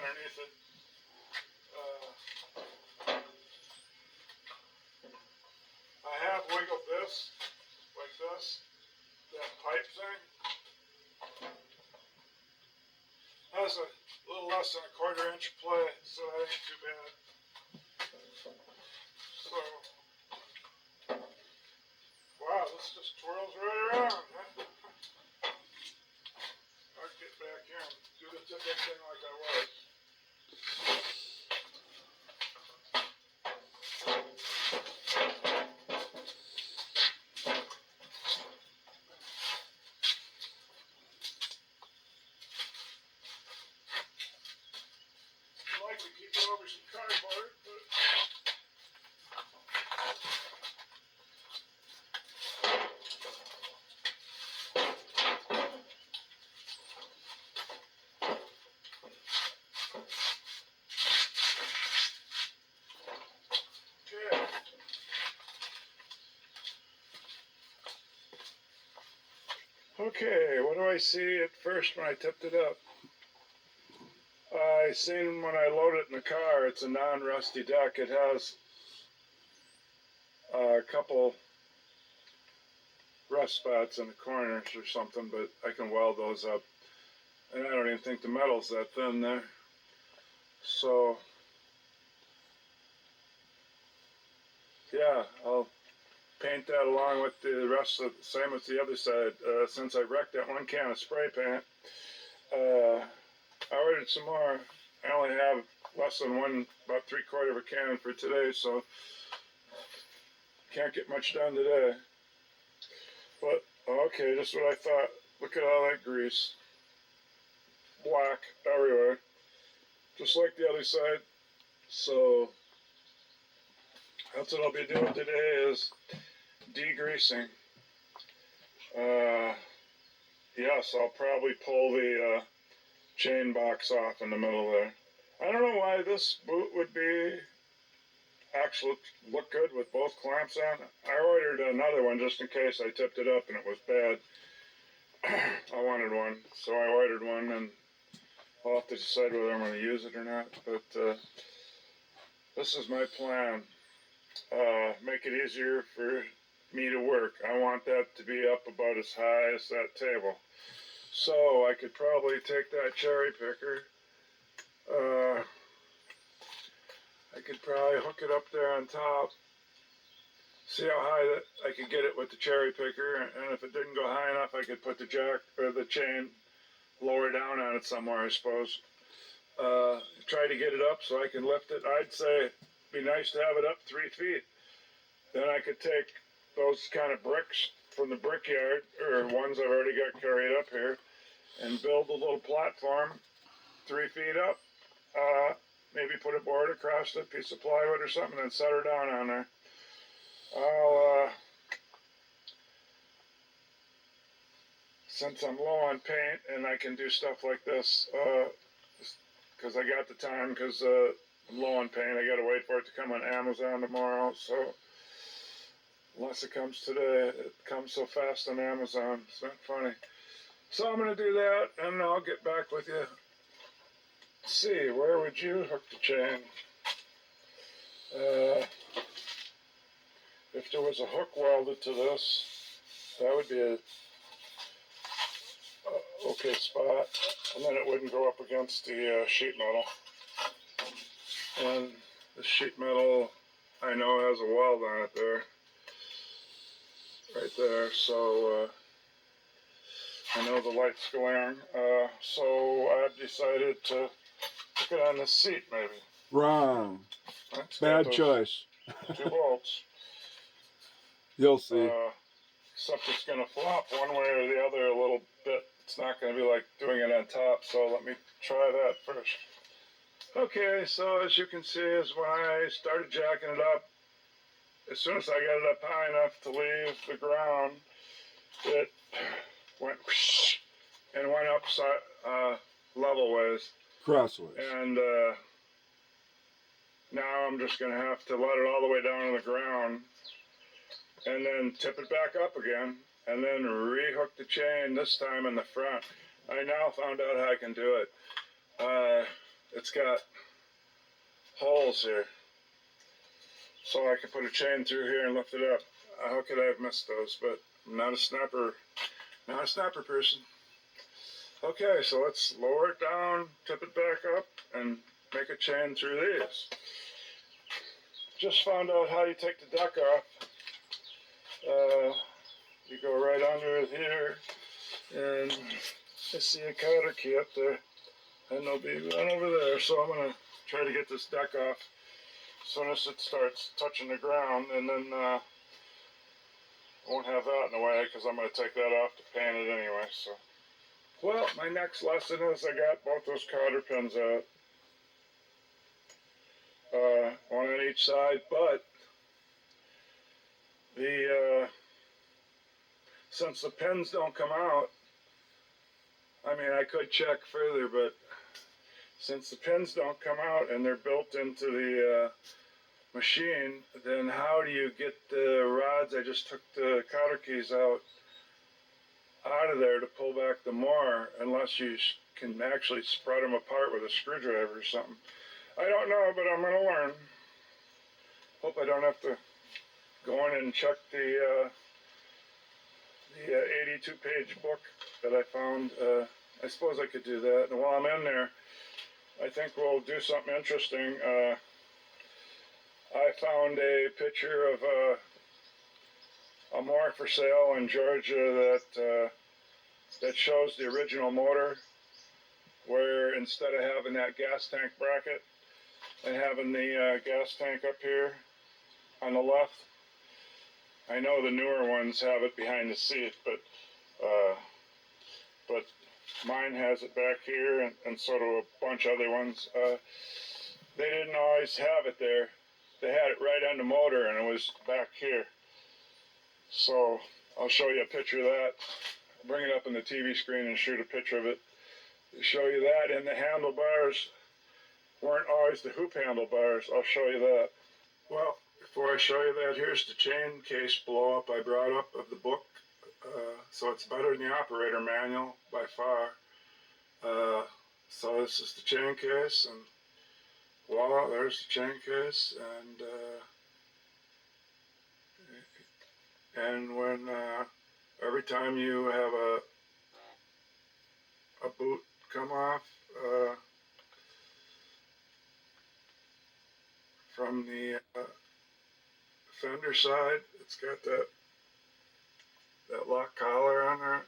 underneath it. I have wiggled this, like this, that pipe thing. Has a little less than a 1/4 inch play, so that ain't too bad. So, wow, this just twirls right around, huh? I'll get back here and do the tipping thing like I was. I'd like to keep it over some cardboard, but okay, what do I see at first when I tipped it up? I seen when I load it in the car, it's a non-rusty deck. It has a couple rust spots in the corners or something, but I can weld those up. And I don't even think the metal's that thin there. So, yeah, I'll paint that along with the rest of the same as the other side. Since I wrecked that one can of spray paint, I ordered some more. I only have less than one, about 3/4 of a can for today, so can't get much done today. But, okay, just what I thought. Look at all that grease. Black everywhere. Just like the other side. So, that's what I'll be doing today is degreasing. Yes, I'll probably pull the chain box off in the middle there. I don't know why this boot would be actually look good with both clamps on. I ordered another one just in case I tipped it up and it was bad. I wanted one, so I ordered one, and I'll have to decide whether I'm going to use it or not. But this is my plan. Make it easier for me to work. I want that to be up about as high as that table. So I could probably take that cherry picker. I could probably hook it up there on top. See how high that I could get it with the cherry picker, and if it didn't go high enough, I could put the jack or the chain lower down on it somewhere, I suppose. Try to get it up so I can lift it. I'd say it'd be nice to have it up 3 feet. Then I could take those kind of bricks from the brickyard, or ones I've already got carried up here, and build a little platform 3 feet up. Maybe put a board across it, piece of plywood or something, and set her down on there. Since I'm low on paint and I can do stuff like this, because I got the time, because I'm low on paint, I got to wait for it to come on Amazon tomorrow, so unless it comes today, it comes so fast on Amazon, it's not funny. So I'm going to do that, and I'll get back with you. Let's see, where would you hook the chain? If there was a hook welded to this, that would be a okay spot, and then it wouldn't go up against the sheet metal. And the sheet metal, I know, has a weld on it there, right there, so I know the light's glaring, so I've decided to put it on the seat, maybe. Wrong. Bad choice. 2 bolts. You'll see. Except it's going to flop one way or the other a little bit. It's not going to be like doing it on top, so let me try that first. Okay, so as you can see, is when I started jacking it up, as soon as I got it up high enough to leave the ground, it went whoosh, and went up level ways. Crossways. And now I'm just going to have to let it all the way down to the ground, and then tip it back up again, and then re-hook the chain, this time in the front. I now found out how I can do it. it's got holes here, so I can put a chain through here and lift it up. How could I have missed those? But I'm not a snapper person. Okay, so let's lower it down, tip it back up, and make a chain through these. Just found out how you take the deck off. You go right under it here, and I see a cotter key up there, and there'll be one over there. So I'm gonna try to get this deck off as soon as it starts touching the ground, and then I won't have that in the way because I'm gonna take that off to paint it anyway. So, well, my next lesson is I got both those cotter pins out, one on each side, but since the pins don't come out, I mean, I could check further, but since the pins don't come out and they're built into the machine, then how do you get the rods? I just took the cotter keys out of there to pull back the more, unless you can actually spread them apart with a screwdriver or something. I don't know, but I'm going to learn. Hope I don't have to go in and check the 82-page book that I found. I suppose I could do that. And while I'm in there, I think we'll do something interesting. I found a picture of a mower for sale in Georgia that shows the original motor, where instead of having that gas tank bracket and having the gas tank up here on the left, I know the newer ones have it behind the seat, but mine has it back here, and so do a bunch of other ones. They didn't always have it there. They had it right on the motor, and it was back here. So I'll show you a picture of that. Bring it up on the TV screen and shoot a picture of it. Show you that, and the handlebars weren't always the hoop handlebars. I'll show you that. Well, before I show you that, here's the chain case blow up I brought up of the book. So it's better than the operator manual by far. So this is the chain case, and voila, there's the chain case. And when every time you have a boot come off from the fender side, it's got that lock collar on there,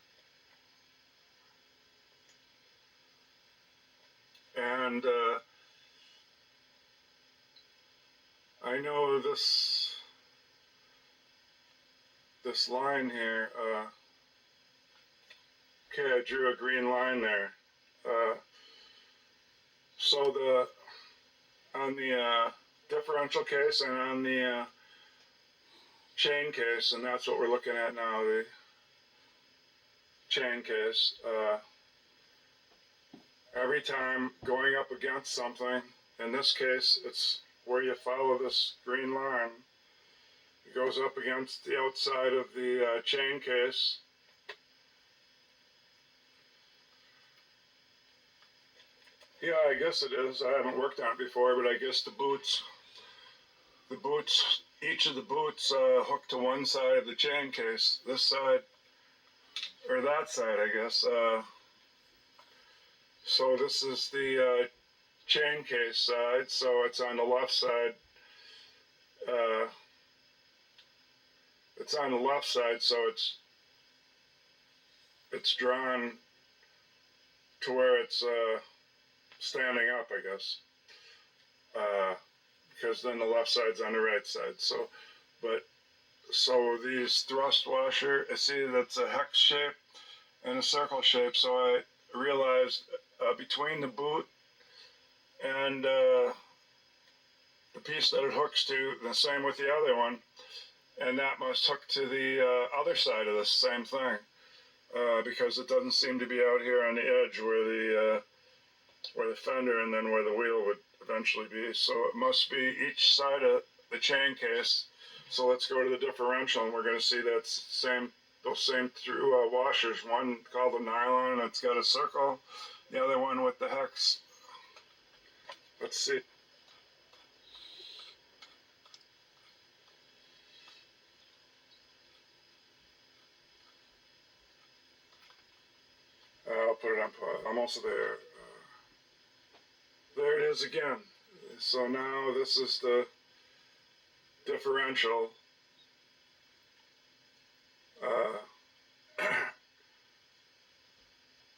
and I know this line here. Okay, I drew a green line there. So on the differential case and on the chain case, and that's what we're looking at now, the chain case. Every time going up against something, in this case, it's where you follow this green line. It goes up against the outside of the chain case. Yeah, I guess it is. I haven't worked on it before, but I guess the boots, each of the boots hook to one side of the chain case. This side, or that side, I guess. So this is the chain case side, so it's on the left side. It's on the left side, so it's drawn to where it's standing up, I guess, because then the left side's on the right side. So these thrust washer, I see that's a hex shape and a circle shape. So I realized between the boot and the piece that it hooks to, the same with the other one, and that must hook to the other side of the same thing, because it doesn't seem to be out here on the edge where the fender and then where the wheel would eventually be. So it must be each side of the chain case. So let's go to the differential, and we're going to see those same through washers. One called the nylon, it's got a circle. The other one with the hex Let's see. I'll put it on pause. Almost there. There it is again. So now this is the differential.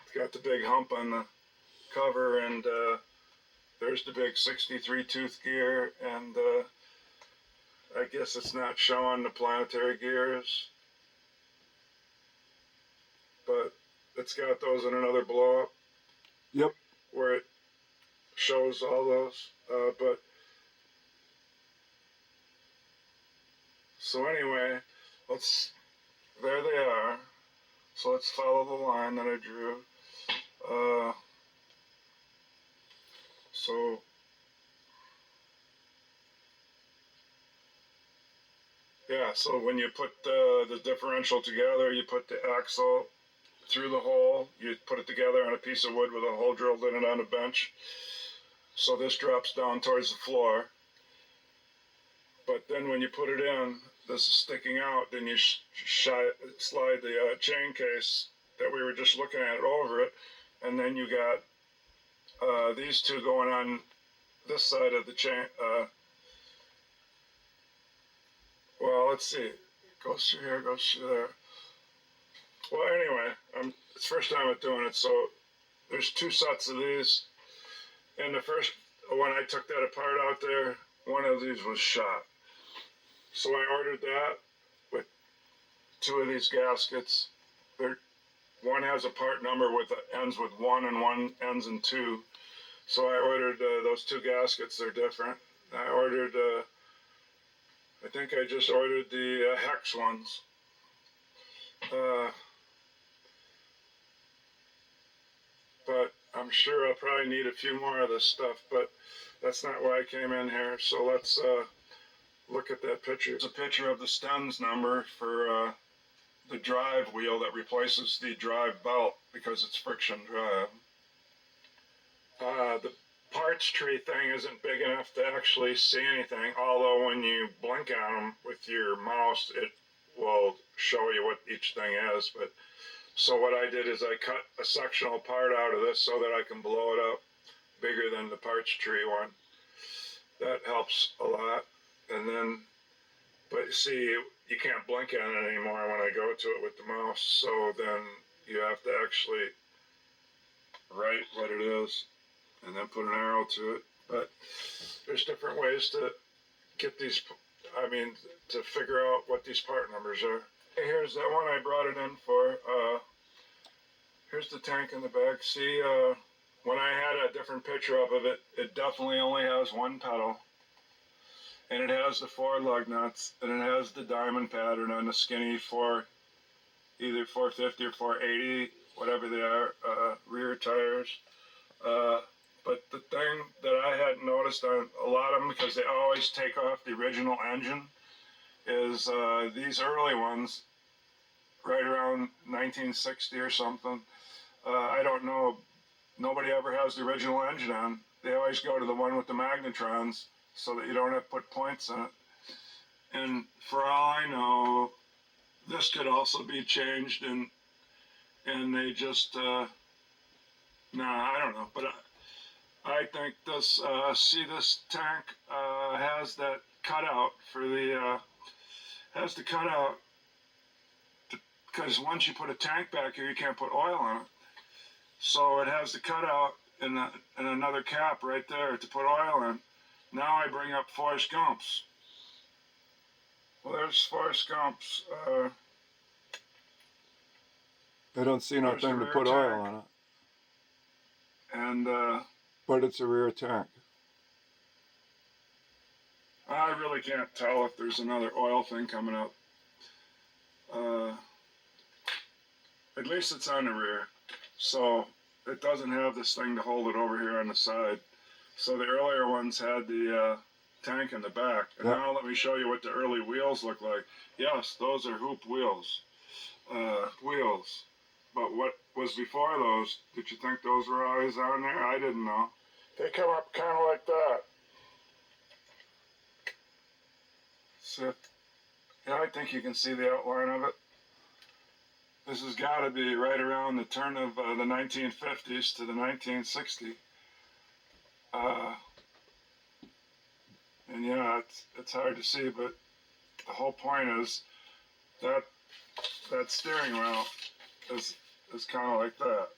It's got the big hump on the cover, and there's the big 63 tooth gear, and I guess it's not showing the planetary gears, but it's got those in another blow up. Yep. Where it shows all those, but so anyway, there they are. So let's follow the line that I drew. So yeah, so when you put the differential together, you put the axle through the hole, you put it together on a piece of wood with a hole drilled in it on a bench. So this drops down towards the floor. But then when you put it in, this is sticking out, then you slide the chain case that we were just looking at over it, and then you got these two going on this side of the chain. Well, let's see. It goes through here, goes through there. Well, anyway, it's the first time I'm doing it, so there's two sets of these. And the first, when I took that apart out there, one of these was shot. So I ordered that with two of these gaskets. One has a part number with ends with 1 and one ends in 2. So I ordered those two gaskets. They're different. I ordered, I think I just ordered the hex ones. But I'm sure I'll probably need a few more of this stuff, but that's not why I came in here. So let's look at that picture. It's a picture of the Stens number for the drive wheel that replaces the drive belt because it's friction drive. The parts tree thing isn't big enough to actually see anything, although when you blink on them with your mouse, it will show you what each thing is. But so what I did is I cut a sectional part out of this so that I can blow it up bigger than the parts tree one. That helps a lot. And then, but you see, you can't blink on it anymore when I go to it with the mouse. So then you have to actually write what it is and then put an arrow to it. But there's different ways to get these, to figure out what these part numbers are. Here's that one I brought it in for. Here's the tank in the back. See, when I had a different picture of it, it definitely only has one pedal. And it has the 4 lug nuts, and it has the diamond pattern on the skinny either 450 or 480, whatever they are, rear tires. But the thing that I hadn't noticed on a lot of them, because they always take off the original engine, is these early ones, right around 1960 or something. I don't know, nobody ever has the original engine on. They always go to the one with the magnetrons so that you don't have to put points in it. And for all I know, this could also be changed, and they just, I don't know. But I think this, see this tank has that cutout for the, has the cutout, because once you put a tank back here, you can't put oil on it. So it has the cutout and another cap right there to put oil in. Now I bring up Forrest Gump's. Well, there's Forrest Gump's. I don't see nothing to put oil on it. And but it's a rear tank. I really can't tell if there's another oil thing coming up. At least it's on the rear, so it doesn't have this thing to hold it over here on the side. So the earlier ones had the tank in the back. And now let me show you what the early wheels look like. Yes, those are hoop wheels. But what was before those? Did you think those were always on there? I didn't know. They come up kind of like that. So, yeah, I think you can see the outline of it. This has got to be right around the turn of the 1950s to the 1960s. And yeah, it's hard to see, but the whole point is that that steering wheel is kind of like that.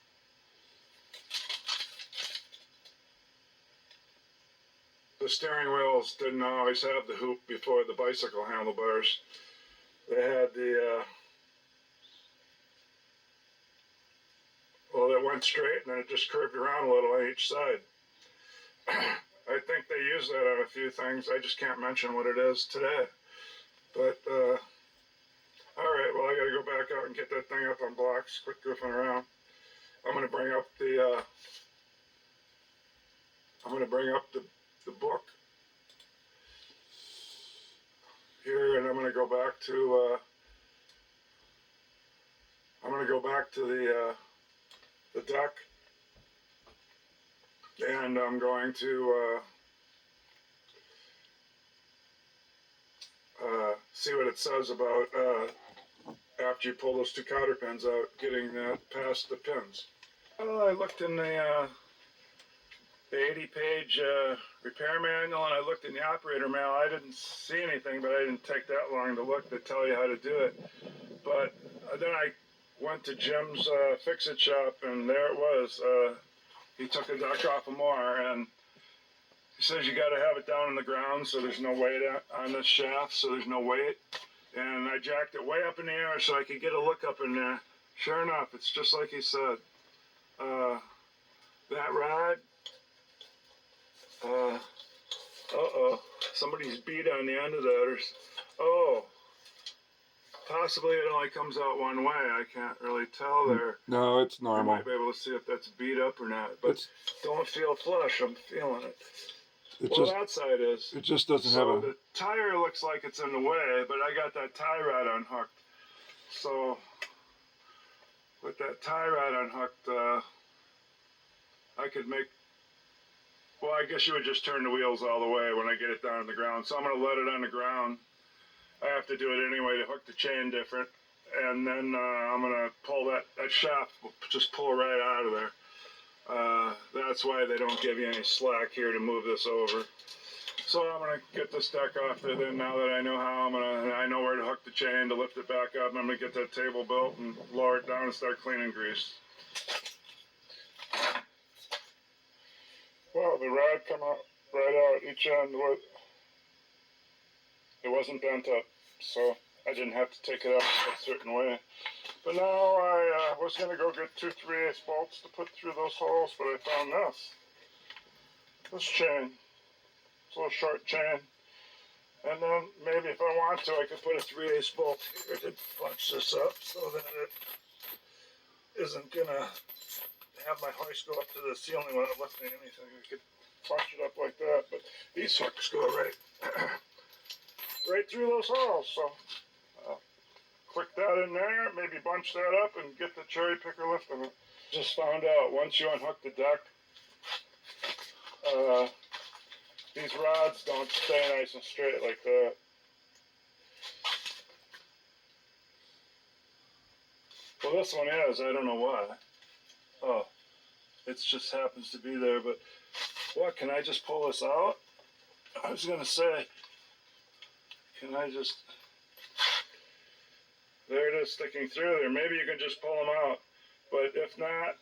The steering wheels didn't always have the hoop before the bicycle handlebars. They had the, well, it went straight and then it just curved around a little on each side. I think they use that on a few things. I just can't mention what it is today. But, all right, well, I got to go back out and get that thing up on blocks. Quit goofing around. I'm going to bring up the, the book here, and I'm going to go back to, the deck, and I'm going to see what it says about after you pull those two cotter pins out, getting past the pins. Well, I looked in the 80-page repair manual, and I looked in the operator manual. I didn't see anything, but I didn't take that long to look to tell you how to do it. But then I went to Jim's fix-it shop, and there it was. He took a deck off of more, and he says you got to have it down on the ground so there's no weight on this shaft, so there's no weight. And I jacked it way up in the air so I could get a look up in there. Sure enough, it's just like he said. That rod, somebody's beat on the end of that. Oh, possibly it only comes out one way. I can't really tell there. No, it's normal. You might be able to see if that's beat up or not, but don't feel flush. I'm feeling it. Well, that side is. It just doesn't so have a... the tire looks like it's in the way, but I got that tie rod unhooked. So with that tie rod unhooked, I could make... Well, I guess you would just turn the wheels all the way when I get it down on the ground. So I'm going to let it on the ground. I have to do it anyway to hook the chain different. And then I'm going to pull that shaft, just pull right out of there. That's why they don't give you any slack here to move this over. So I'm going to get this deck off there then. Now that I know how, I know where to hook the chain to lift it back up, and I'm going to get that table built and lower it down and start cleaning grease. Well, the rod come out right out each end. It wasn't bent up, so I didn't have to take it out a certain way. But now I was going to go get 2 3/8 bolts to put through those holes, but I found this chain. It's a little short chain. And then maybe if I want to, I could put a 3/8 bolt here to punch this up so that it isn't going to have my hoist go up to the ceiling when I'm lifting anything. I could punch it up like that, but these hooks go right through those holes. So click that in there, maybe bunch that up and get the cherry picker lifting it. Just found out once you unhook the deck, these rods don't stay nice and straight like that. Well, this one is, I don't know why. Oh, it just happens to be there, but what, can I just pull this out? I was gonna say, can I just, there it is sticking through there. Maybe you can just pull them out, but if not,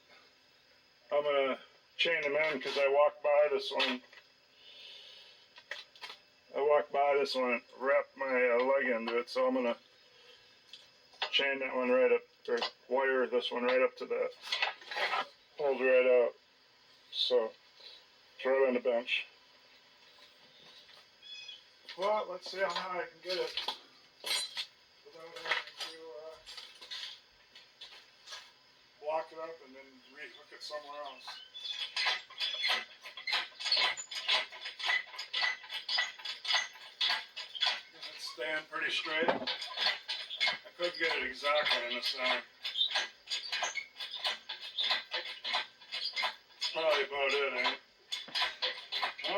I'm gonna chain them in because I walked by this one. And wrapped my leg into it, so I'm gonna chain that one right up, or wire this one right up to that. Hold right out. So, throw it on the bench. Well, let's see how high I can get it without having to block it up and then re-hook it somewhere else. It's staying pretty straight. I could get it exactly in the center. Probably about it, ain't it?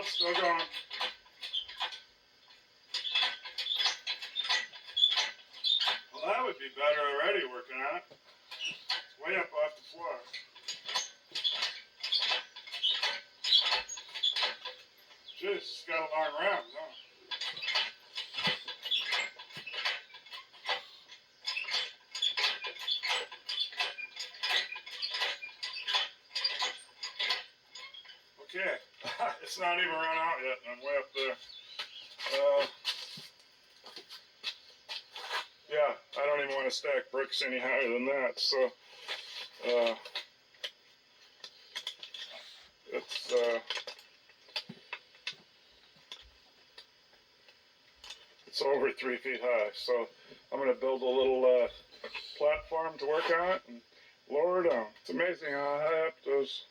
it's still going. Well, that would be better already working on it. It's way up off the floor. Jeez, it's got a long ram, no? Okay, it's not even run out yet, and I'm way up there. Yeah, I don't even want to stack bricks any higher than that, so it's over 3 feet high, so I'm going to build a little platform to work on it and lower it down. It's amazing how high up those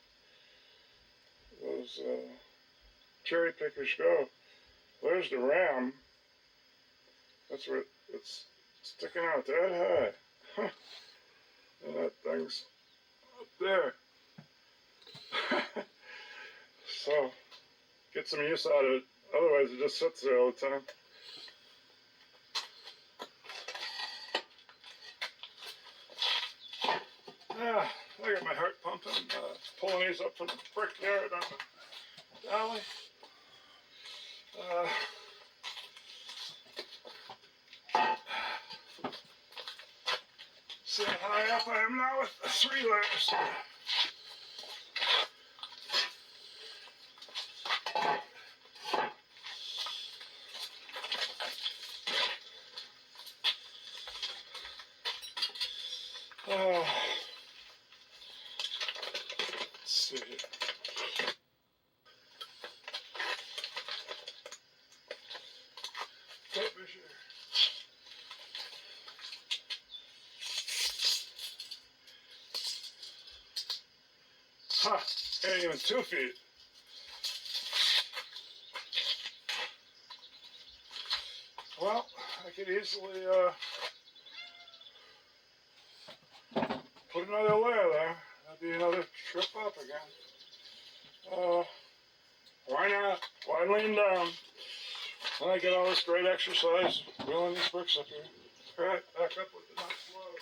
cherry pickers go. There's the ram. That's where it's sticking out that high. Huh. And that thing's up there. So, get some use out of it. Otherwise, it just sits there all the time. I got my heart pumping. Pulling these up from the brickyard on the valley. See how high up I am now with the 3 layers. Let's see here. Tape measure. Huh, ain't even 2 feet. Well, I could easily put another layer there. That'd be another trip up again. Why not? Why lean down? When I get all this great exercise, wheeling these bricks up here. Alright, back up with the next load.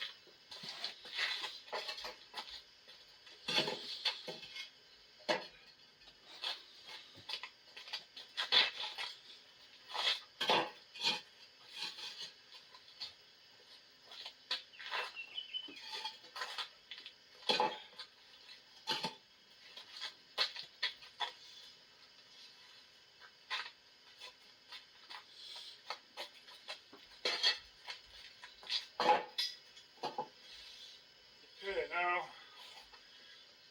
Okay, now,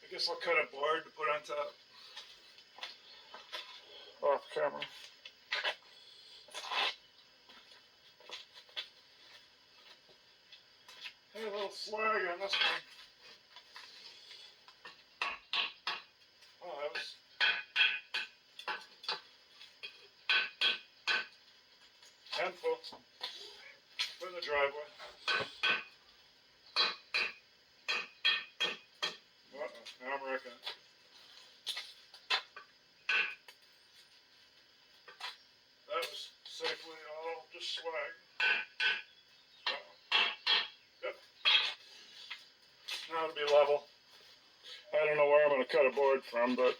I guess I'll cut a board to put on top. Off camera. Hey, a little slag on this one. Oh, that was... handful. Put in the driveway. Now I'm wrecking it. That was safely all just slag. Yep. Now it'll be level. I don't know where I'm going to cut a board from, but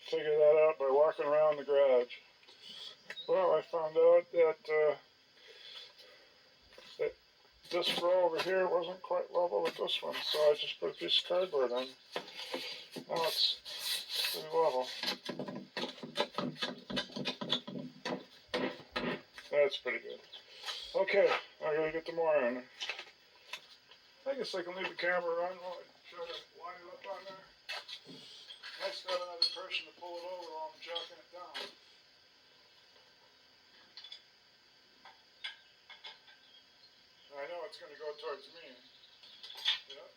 figure that out by walking around the garage. Well, I found out that this row over here wasn't quite level with this one, so I just put a piece of cardboard on. Now it's pretty level. That's pretty good. Okay, I gotta get the more on there. I guess I can leave the camera on while I try to line it up on there. Nice to have another person to pull it over while I'm jacking it down. I know it's going to go towards me. Yep.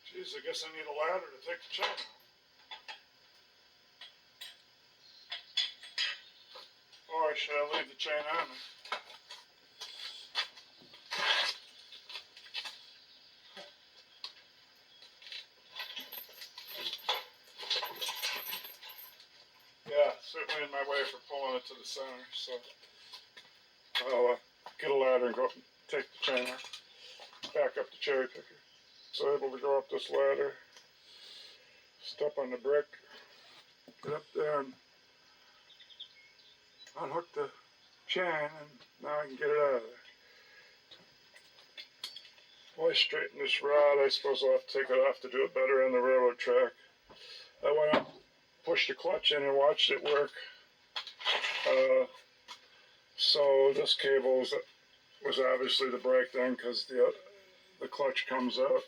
Jeez, I guess I need a ladder to take the chain out. why should I leave the chain on? Yeah, certainly in my way for pulling it to the center, so I'll get a ladder and go up and take the chain off, back up the cherry picker. So able to go up this ladder, step on the brick, get up there and unhook the chain, and now I can get it out of there. While I straighten this rod, I suppose I'll have to take it off to do it better on the railroad track. I went up, pushed the clutch in and watched it work. So this cable was obviously the brake thing, because the clutch comes out.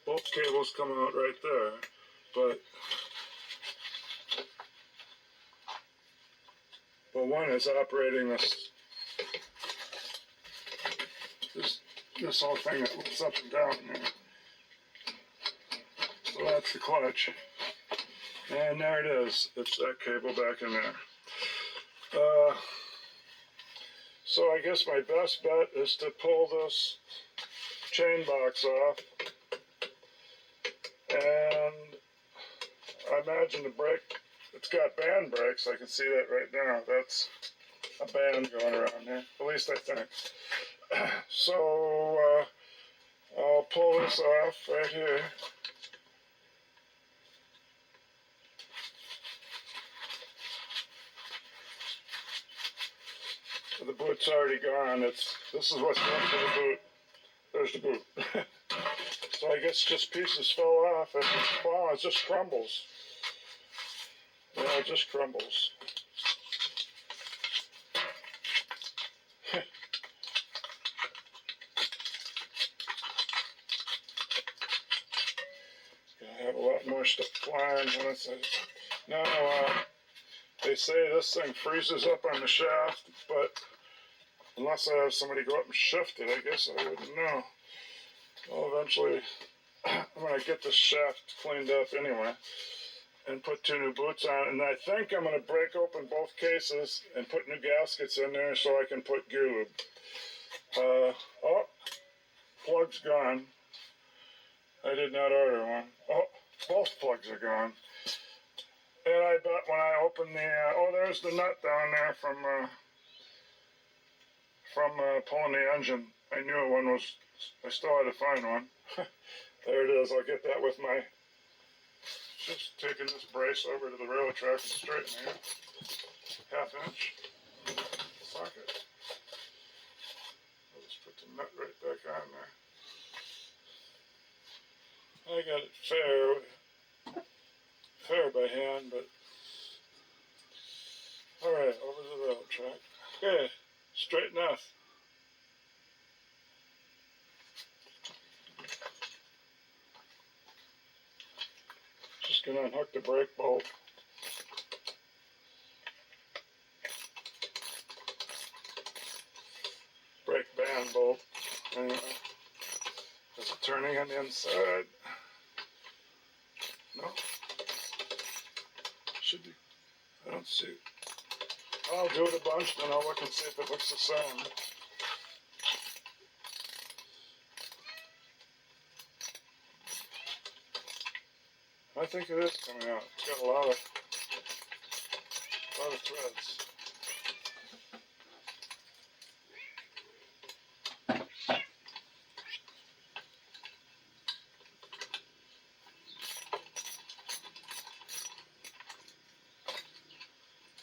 Both cables come out right there, but one is operating this whole thing that lifts up and down here. So that's the clutch, and there it is. It's that cable back in there. So I guess my best bet is to pull this chain box off, and I imagine the brake, it's got band brakes. I can see that right now. That's a band going around here, at least I think. So I'll pull this off right here. The boot's already gone. This is what's left of the boot. There's the boot. So I guess just pieces fell off, and wow, it just crumbles. Yeah, it just crumbles. Gonna have a lot more stuff flying when it's no. They say this thing freezes up on the shaft, but unless I have somebody go up and shift it, I guess I wouldn't know. Well, eventually, I'm going to get this shaft cleaned up anyway and put 2 new boots on. And I think I'm going to break open both cases and put new gaskets in there so I can put gear lube. Oh, plug's gone. I did not order one. Oh, both plugs are gone. And I bet when I open the, there's the nut down there from pulling the engine. I knew one was, I still had to find one. There it is. I'll get that with my, just taking this brace over to the railroad track and straightening it. 1/2 inch socket. I'll just put the nut right back on there. I got it fair by hand, but all right, over to the railroad track. Okay, straight enough. Just gonna unhook the brake bolt. Brake band bolt. Anyway, is it turning on the inside? No. Should be. I don't see it. I'll do it a bunch, then I'll look and see if it looks the same. I think it is coming out. It's got a lot of threads.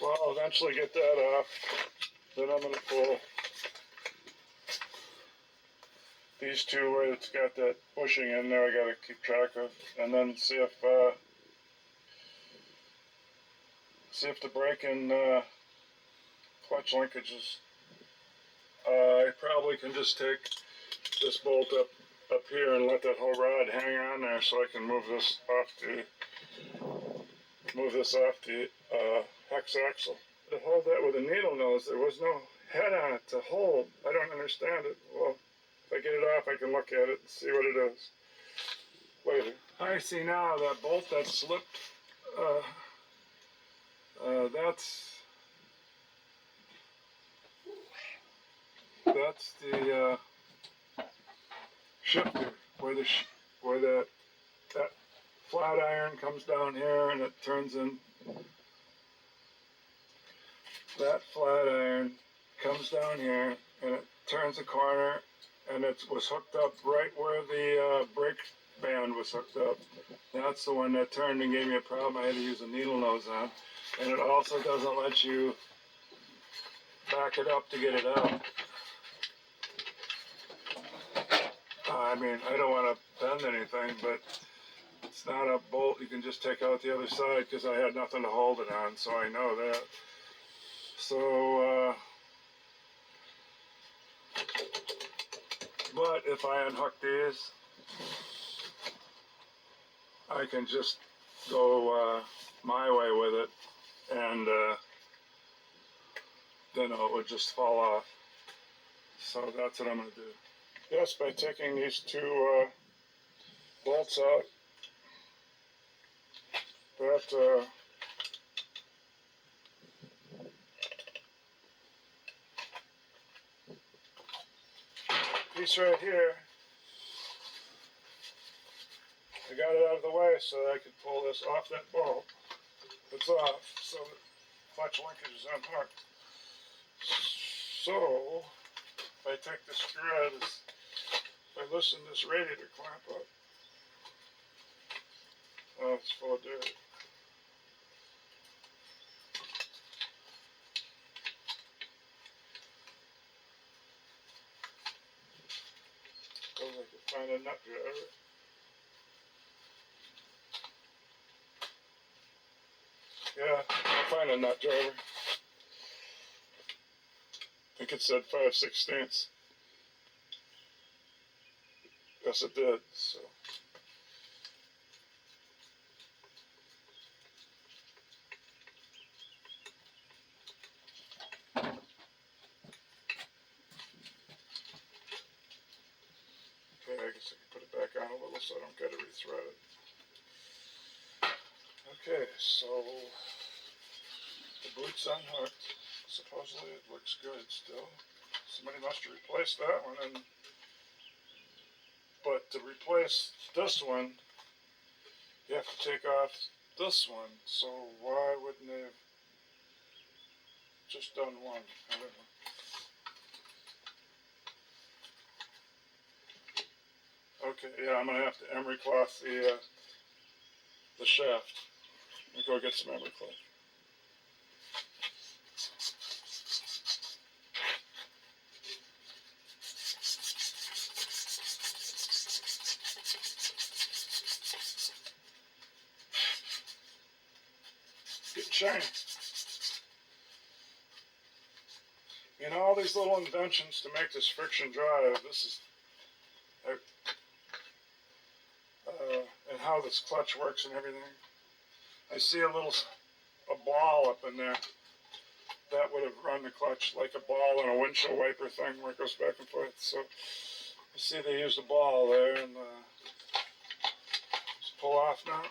Well, I'll eventually get that off. Then I'm going to pull these 2 where it's got that bushing in there I got to keep track of, and then see if the brake and clutch linkages. I probably can just take this bolt up here and let that whole rod hang on there, so I can move this off the hex axle. To hold that with a needle nose, there was no head on it to hold. I don't understand it. Well, if I get it off, I can look at it and see what it is later. I see now that bolt that slipped, That's the shifter where that flat iron comes down here and it turns in. That flat iron comes down here and it turns a corner, and it was hooked up right where the brake band was hooked up. That's the one that turned and gave me a problem. I had to use a needle nose on. And it also doesn't let you back it up to get it out. I mean, I don't want to bend anything, but it's not a bolt you can just take out the other side, because I had nothing to hold it on, so I know that. So, but if I unhook these, I can just go my way with it, and then it would just fall off. So that's what I'm going to do. Yes, by taking these two bolts out, that piece right here, I got it out of the way so that I could pull this off that bolt. It's off, so the clutch linkage is unhooked. So, if I take this screw out of this, if I loosen this radiator clamp up, oh, it's full of dirt. Suppose I could find a nut driver. Yeah, I'll find a nut driver. I think it said 5/16. Yes, it did, so. Okay, I guess I can put it back on a little so I don't get it rethreaded. Okay, so the boot's unhooked. Supposedly it looks good still. Somebody must have replaced that one, but to replace this one, you have to take off this one. So why wouldn't they have just done one? I don't know. Okay, yeah, I'm gonna have to emery cloth the shaft. Let me go get some emery cloth. Getting shiny. You know, all these little inventions to make this friction drive. This is and how this clutch works and everything. I see a ball up in there. That would have run the clutch like a ball in a windshield wiper thing where it goes back and forth. So you see they used a ball there, and just pull off now.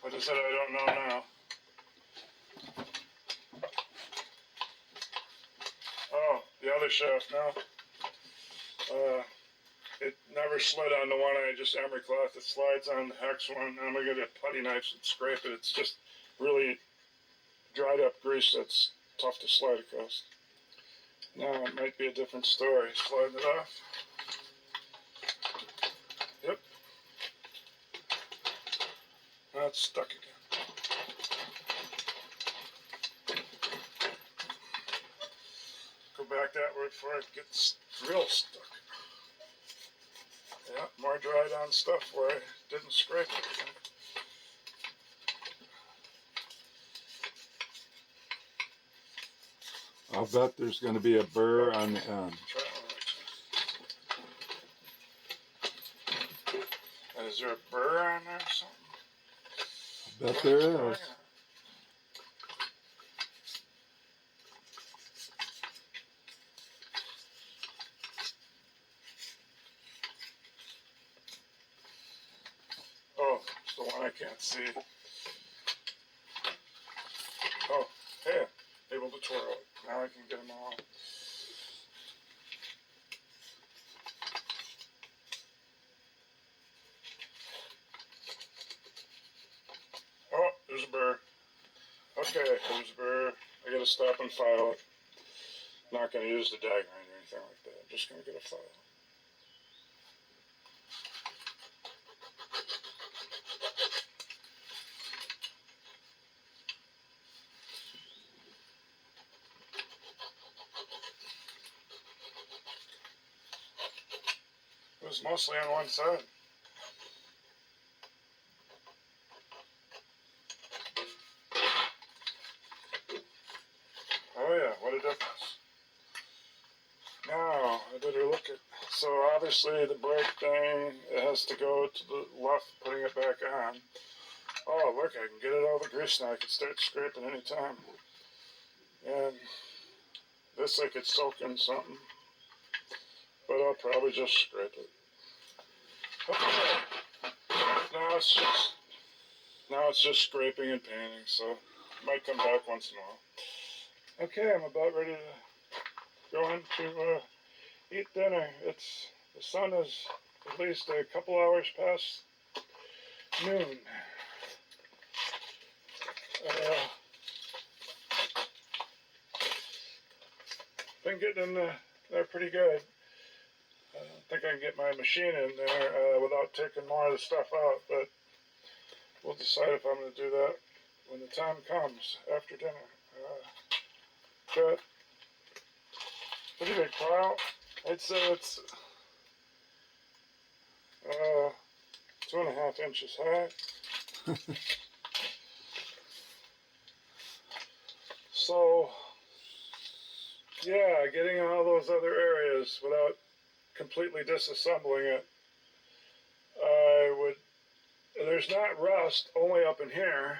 What is it? I don't know now. Oh, the other shaft now. It never slid on the one I just emery cloth. It slides on the hex one. I'm gonna get a putty knife and scrape it. It's just really dried up grease that's tough to slide across. Now it might be a different story. Sliding it off. Yep. Now it's stuck again. Go back that way before it gets real stuck. Yeah, more dried on stuff where I didn't scrape it. I'll bet there's going to be a burr on the end. Is there a burr on there or something? I bet there is. can't see. Oh, hey, able to twirl it. Now I can get them all. Oh, there's a burr. Okay, there's a burr. I gotta stop and file it. Not gonna use the die grind or anything like that. I'm just gonna get a file. It was mostly on one side. Oh yeah, what a difference. Now, I better look at, so obviously the brake thing, it has to go to the left, putting it back on. Oh, look, I can get it all the grease now. I can start scraping anytime. And this I could soak in something, but I'll probably just scrape it. Okay. Now it's just scraping and painting, so it might come back once in a while. Okay, I'm about ready to go in to eat dinner. The sun is at least a couple hours past noon. Been getting in there pretty good. I don't think I can get my machine in there without taking more of the stuff out, but we'll decide if I'm going to do that when the time comes after dinner. Got pretty big pile. I'd say it's 2.5 inches high. So, yeah, getting in all those other areas without completely disassembling it, there's not rust, only up in here.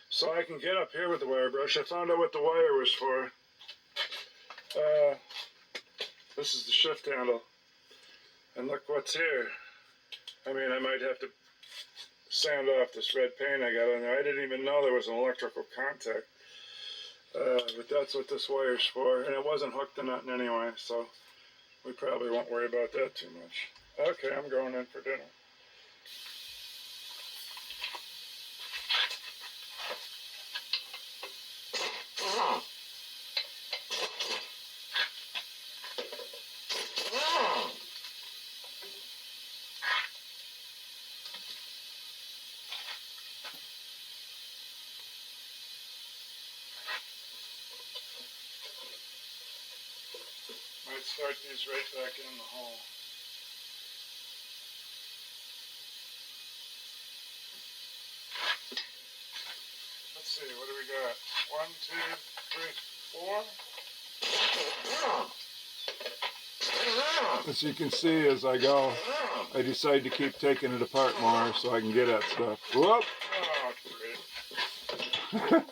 So I can get up here with the wire brush. I found out what the wire was for. This is the shift handle. And look what's here. I mean, I might have to sand off this red paint I got on there. I didn't even know there was an electrical contact. But that's what this wire's for. And it wasn't hooked to nothing anyway, so we probably won't worry about that too much. Okay, I'm going in for dinner. Might start these right back in the hole. Let's see, what do we got? 1, 2, 3, 4. As you can see, as I go, I decide to keep taking it apart more so I can get at stuff. Whoop! Oh, great.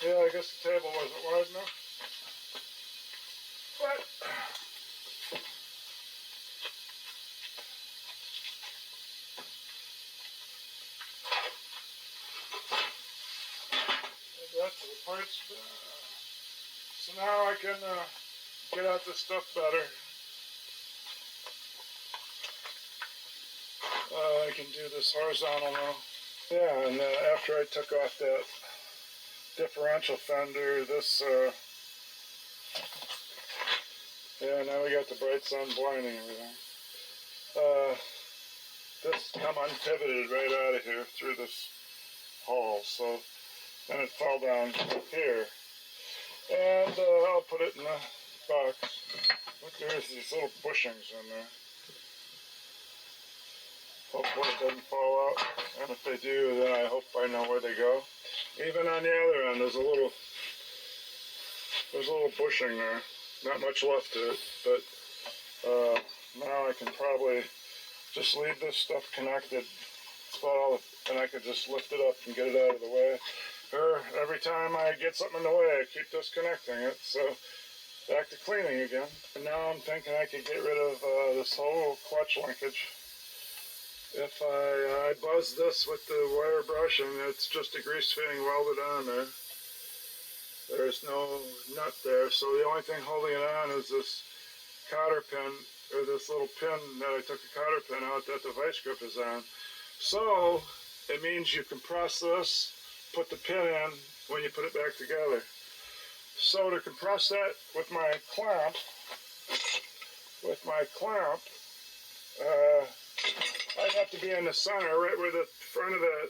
Yeah, I guess the table wasn't wide enough. But I got to the parts. So now I can get at this stuff better. I can do this horizontal now. Yeah, and after I took off that differential fender, this, yeah, now we got the bright sun blinding everything. This come unpivoted right out of here through this hole, so then it fell down here. And I'll put it in the box. Look, there's these little bushings in there. Hopefully it doesn't fall out, and if they do, then I hope I know where they go. Even on the other end, there's a little bushing there. Not much left to it, but now I can probably just leave this stuff connected. It's about all, and I can just lift it up and get it out of the way. Or every time I get something in the way, I keep disconnecting it. So back to cleaning again. And now I'm thinking I could get rid of this whole clutch linkage. If I buzz this with the wire brush, and it's just a grease fitting welded on there. There's no nut there, so the only thing holding it on is this cotter pin, or this little pin that I took a cotter pin out that the vice grip is on. So it means you compress this, put the pin in when you put it back together. So to compress that with my clamp, I'd have to be in the center, right where the front of the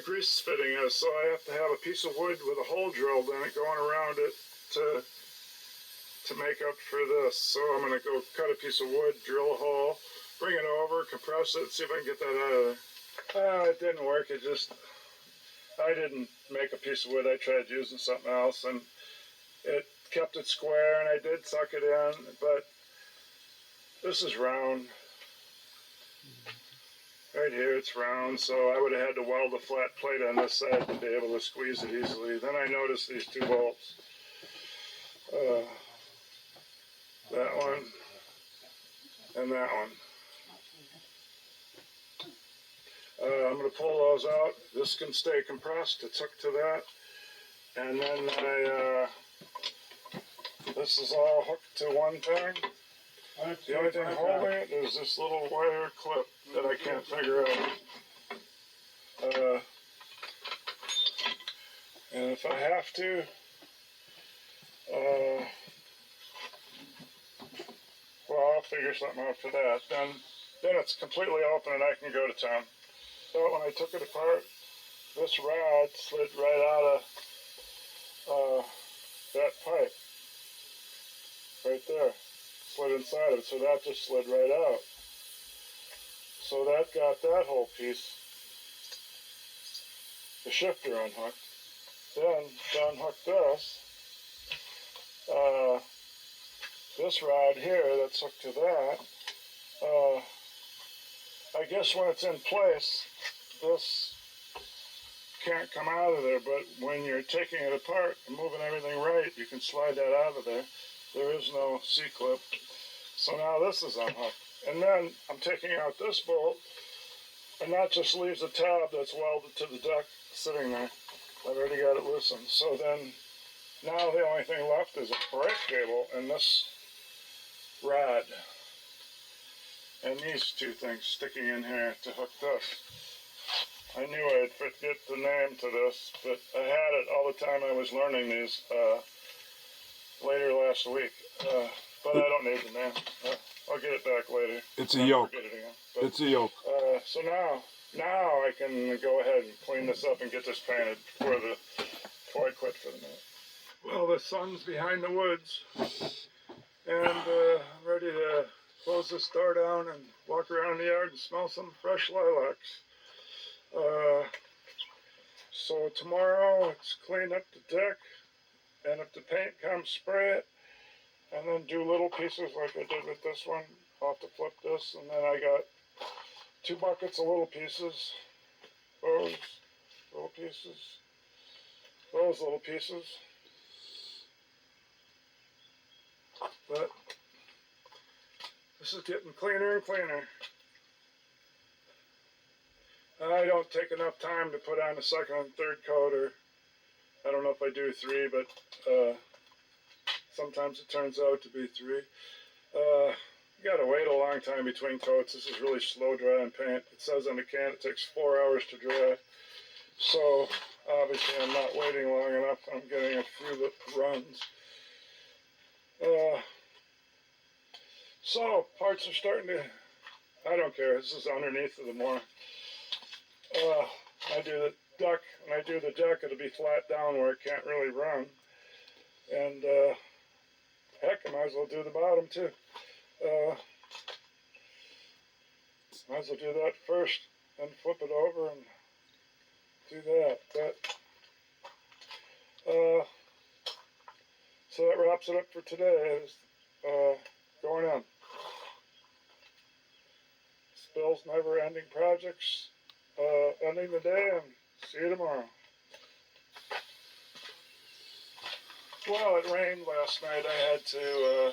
grease fitting is. So I have to have a piece of wood with a hole drilled in it going around it to make up for this. So I'm going to go cut a piece of wood, drill a hole, bring it over, compress it, see if I can get that out of there. It didn't work. I didn't make a piece of wood. I tried using something else, and it kept it square, and I did suck it in, but this is round. Right here it's round, so I would have had to weld a flat plate on this side to be able to squeeze it easily. Then I noticed these two bolts. That one and that one. I'm going to pull those out. This can stay compressed. It's hooked to that. And then this is all hooked to one thing. The only thing holding it is this little wire clip that I can't figure out. And if I have to, well, I'll figure something out for that. Then it's completely open and I can go to town. So when I took it apart, this rod slid right out of that pipe. Right there. Slid inside of it, so that just slid right out. So that got that whole piece, the shifter unhooked. Then to unhook this rod here that's hooked to that, I guess when it's in place, this can't come out of there, but when you're taking it apart and moving everything right, you can slide that out of there. There is no C-clip. So now this is unhooked. And then I'm taking out this bolt, and that just leaves a tab that's welded to the deck sitting there. I've already got it loosened. So then, now the only thing left is a brake cable and this rod. And these two things sticking in here to hook this. I knew I'd forget the name to this, but I had it all the time I was learning these later last week. But I don't need the name. I'll get it back later. It's a yoke. But, it's a yoke. So now I can go ahead and clean this up and get this painted before I quit for the night. Well, the sun's behind the woods, and I'm ready to close this door down and walk around the yard and smell some fresh lilacs. So tomorrow it's clean up the deck, and if the paint comes, spray it, and then do little pieces like I did with this one. I'll have to flip this, and then I got 2 buckets of little pieces, those little pieces, those little pieces. But this is getting cleaner and cleaner. I don't take enough time to put on the second and third coat, or I don't know if I do 3, but sometimes it turns out to be 3. You gotta wait a long time between coats. This is really slow drying paint. It says on the can it takes 4 hours to dry. So obviously I'm not waiting long enough. I'm getting a few runs. So parts are starting to, I don't care. This is underneath of the more. I do the deck, and I do the deck, it'll be flat down where it can't really run. And heck, I might as well do the bottom too. Might as well do that first, then flip it over and do that. So that wraps it up for today. Going in. Bill's never-ending projects. Ending the day, and see you tomorrow. Well, it rained last night. I had to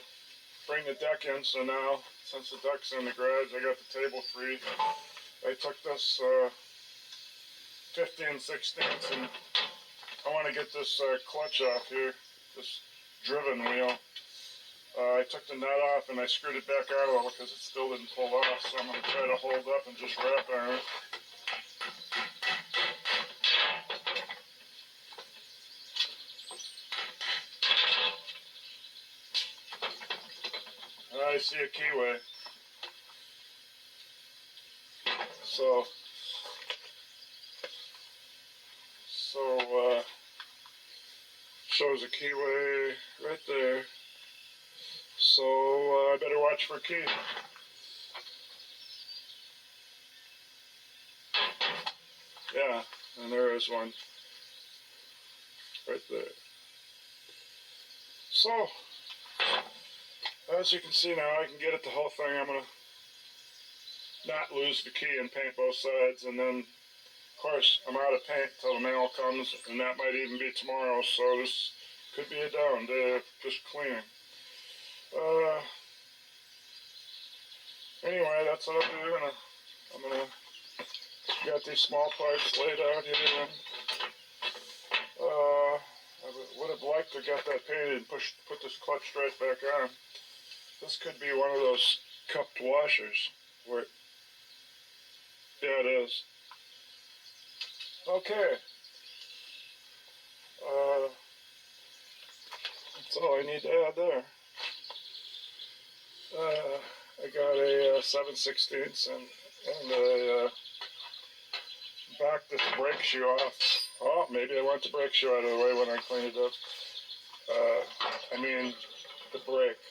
bring the deck in, so now, since the deck's in the garage, I got the table free. I took this 15/16 and I want to get this clutch off here, this driven wheel. I took the nut off and I screwed it back out a little because it still didn't pull off, so I'm going to try to hold up and just wrap on it. I see a keyway. So shows a keyway right there. So I better watch for a key. Yeah, and there is one right there. So, as you can see now, I can get at the whole thing. I'm going to not lose the key and paint both sides, and then, of course, I'm out of paint till the mail comes, and that might even be tomorrow, so this could be a down day of just cleaning. Anyway, that's what I'm doing. I'm gonna got these small parts laid out here. I would have liked to get that painted and put this clutch right back on. This could be one of those cupped washers where yeah, it is. Okay. That's all I need to add there. I got a 7/16 and I backed this brake shoe off. Oh, maybe I want the brake shoe out of the way when I clean it up. I mean, the brake.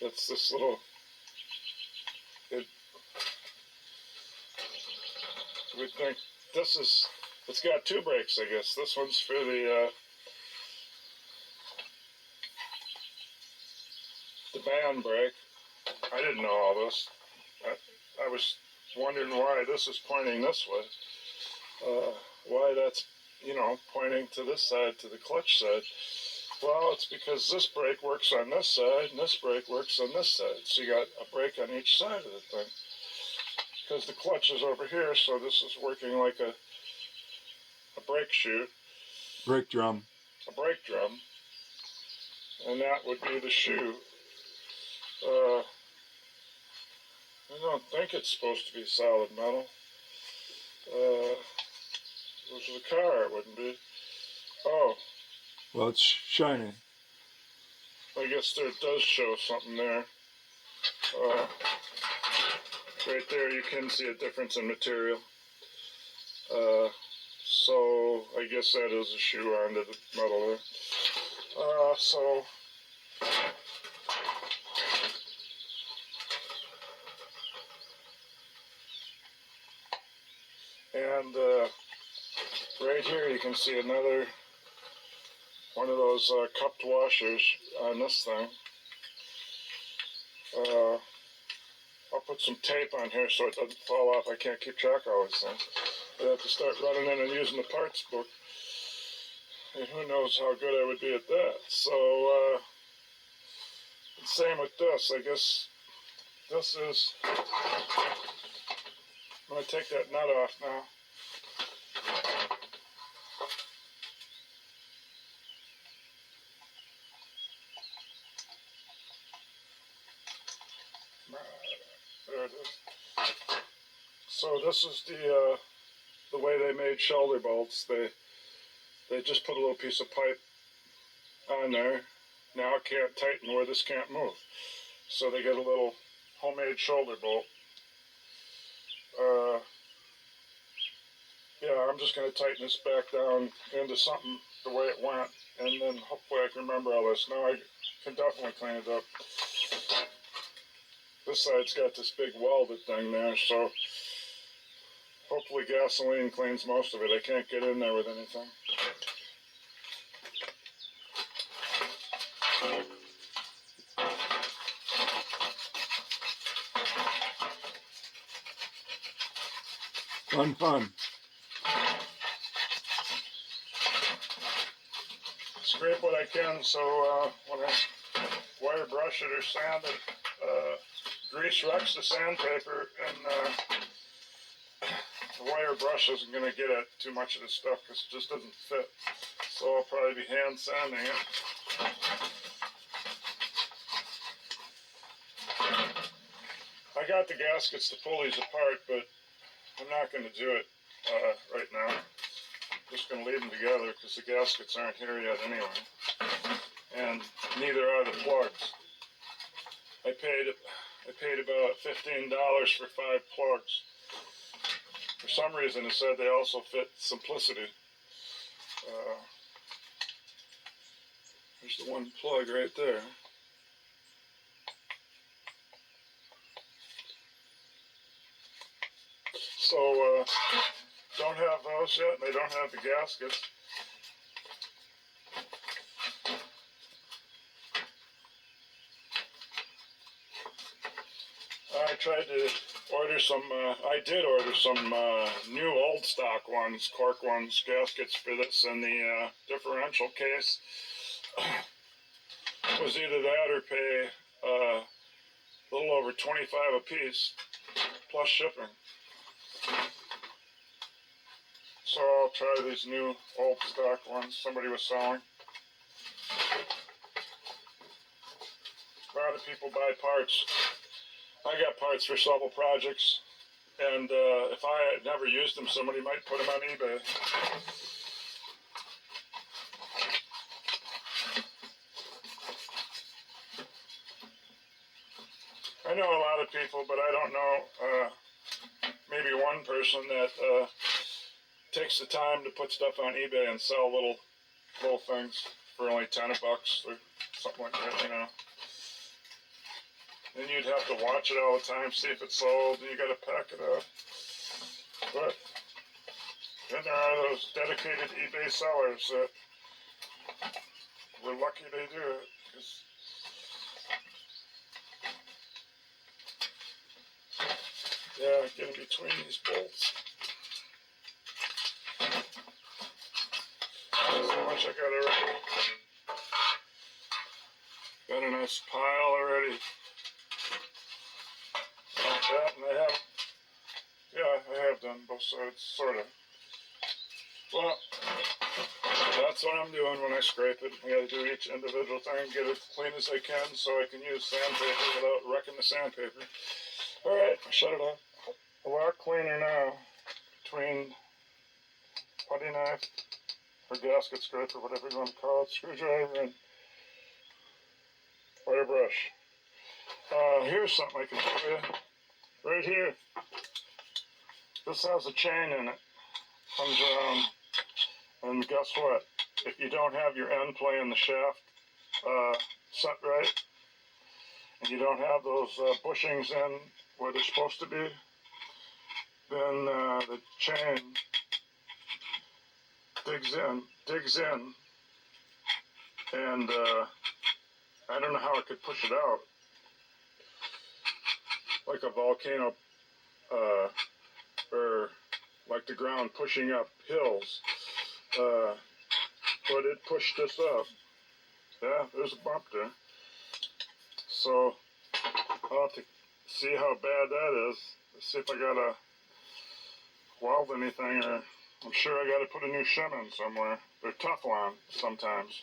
It's this little. You would think this is. It's got two brakes, I guess. This one's for the band brake. I didn't know all this. I was wondering why this is pointing this way. Why that's, pointing to this side, to the clutch side. Well, it's because this brake works on this side, and this brake works on this side. So you got a brake on each side of the thing. Because the clutch is over here, so this is working like a brake shoe. Brake drum. A brake drum. And that would be the shoe. I don't think it's supposed to be solid metal. If it was the car, it wouldn't be. Oh. Well, it's shiny. I guess there does show something there. Right there you can see a difference in material. So I guess that is a shoe onto the metal there. And right here you can see another one of those cupped washers on this thing. I'll put some tape on here so it doesn't fall off. I can't keep track of all these things. I have to start running in and using the parts book. And who knows how good I would be at that. So, same with this. I guess this is... I'm going to take that nut off now. There it is. So this is the way they made shoulder bolts. They just put a little piece of pipe on there. Now it can't tighten where this can't move. So they get a little homemade shoulder bolt. Yeah, I'm just going to tighten this back down into something the way it went, and then hopefully I can remember all this. Now I can definitely clean it up. This side's got this big welded thing there, so hopefully gasoline cleans most of it. I can't get in there with anything. Fun. scrape what I can, so when I wire brush it or sand it, grease wrecks the sandpaper, and the wire brush isn't going to get at too much of this stuff because it just doesn't fit. So I'll probably be hand sanding it. I got the gaskets to pull these apart, but I'm not going to do it right now. I'm just going to leave them together because the gaskets aren't here yet anyway. And neither are the plugs. I paid about $15 for 5 plugs. For some reason, it said they also fit Simplicity. There's the one plug right there. So, don't have those yet, and they don't have the gaskets. I tried to order some, I did order some new old stock ones, cork ones, gaskets for this, and the differential case was either that or pay a little over $25 a piece, plus shipping. So I'll try these new old stock ones somebody was selling. A lot of people buy parts. I got parts for several projects, and if I had never used them, somebody might put them on eBay. I know a lot of people, but I don't know, maybe one person that takes the time to put stuff on eBay and sell little things for only $10 or something like that, you know. Then you'd have to watch it all the time, see if it's sold, and you got to pack it up. But then there are those dedicated eBay sellers that we're lucky they do it. Yeah, get in between these bolts. That's how much I got already. Got a nice pile already. Like that, and I have done both sides, sort of. Well, that's what I'm doing when I scrape it. I gotta do each individual thing, get it as clean as I can so I can use sandpaper without wrecking the sandpaper. Alright, shut it off. A lot cleaner now between putty knife or gasket scraper, whatever you want to call it, screwdriver, and wire brush. Here's something I can show you. Right here. This has a chain in it. Comes around. And guess what? If you don't have your end play in the shaft set right, and you don't have those bushings in where they're supposed to be, then the chain digs in, and I don't know how it could push it out. Like a volcano, or like the ground pushing up hills. But it pushed this up. Yeah, there's a bump there. So I'll have to see how bad that is. Let's see if I gotta weld anything, or I'm sure I gotta put a new shim in somewhere. They're Teflon sometimes.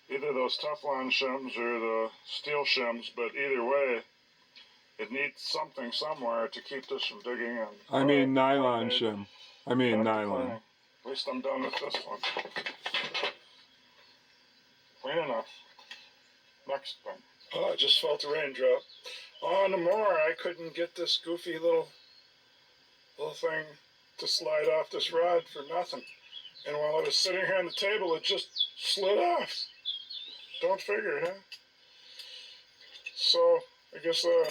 Either those Teflon shims or the steel shims, but either way, it needs something somewhere to keep this from digging in. I mean nylon shim. I mean nylon. At least I'm done with this one. Clean enough. Next thing. Oh, I just felt a raindrop. On the mower, I couldn't get this goofy little thing to slide off this rod for nothing. And while I was sitting here on the table, it just slid off. Don't figure, huh? So, I guess, I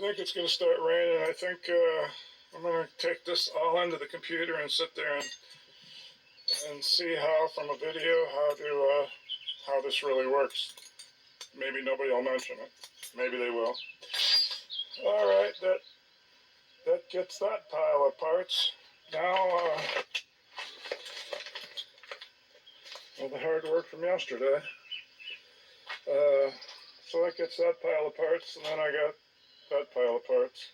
think it's going to start raining. I think I'm going to take this all into the computer and sit there and see how, from a video, how this really works. Maybe nobody will mention it. Maybe they will. All right, that gets that pile of parts. Now, we'll from yesterday. So that gets that pile of parts, and then I got that pile of parts.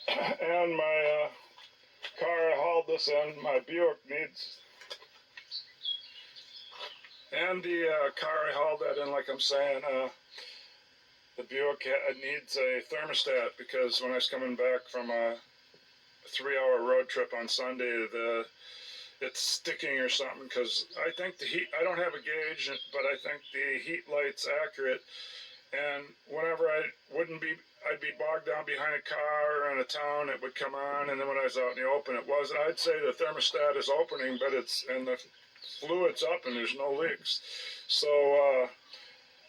And my car, I hauled this in. My Buick needs, and the car, I hauled that in, like I'm saying, the Buick needs a thermostat, because when I was coming back from a 3-hour road trip on Sunday, it's sticking or something, because I think the heat, I don't have a gauge, but I think the heat light's accurate, and whenever I'd be bogged down behind a car or in a town, it would come on, and then when I was out in the open, it wasn't. I'd say the thermostat is opening, but and the fluid's up and there's no leaks. So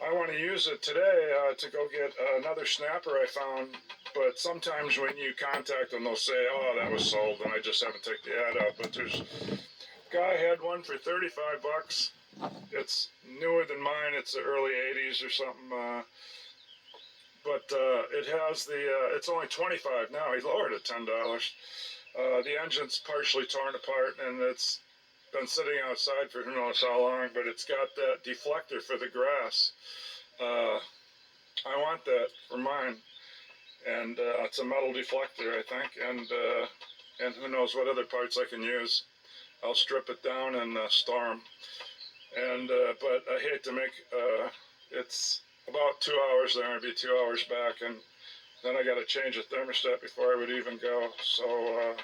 I want to use it today to go get another snapper I found, but sometimes when you contact them, they'll say, oh, that was sold, and I just haven't taken the ad out. But there's guy had one for $35. It's newer than mine. It's the early 80s or something. But it has it's only $25 now. He lowered it $10. The engine's partially torn apart, and it's been sitting outside for who knows how long, but it's got that deflector for the grass. I want that for mine. And it's a metal deflector, I think, and who knows what other parts I can use. I'll strip it down and store them. And but I hate to make it's about 2 hours there and be 2 hours back, and then I got to change the thermostat before I would even go. So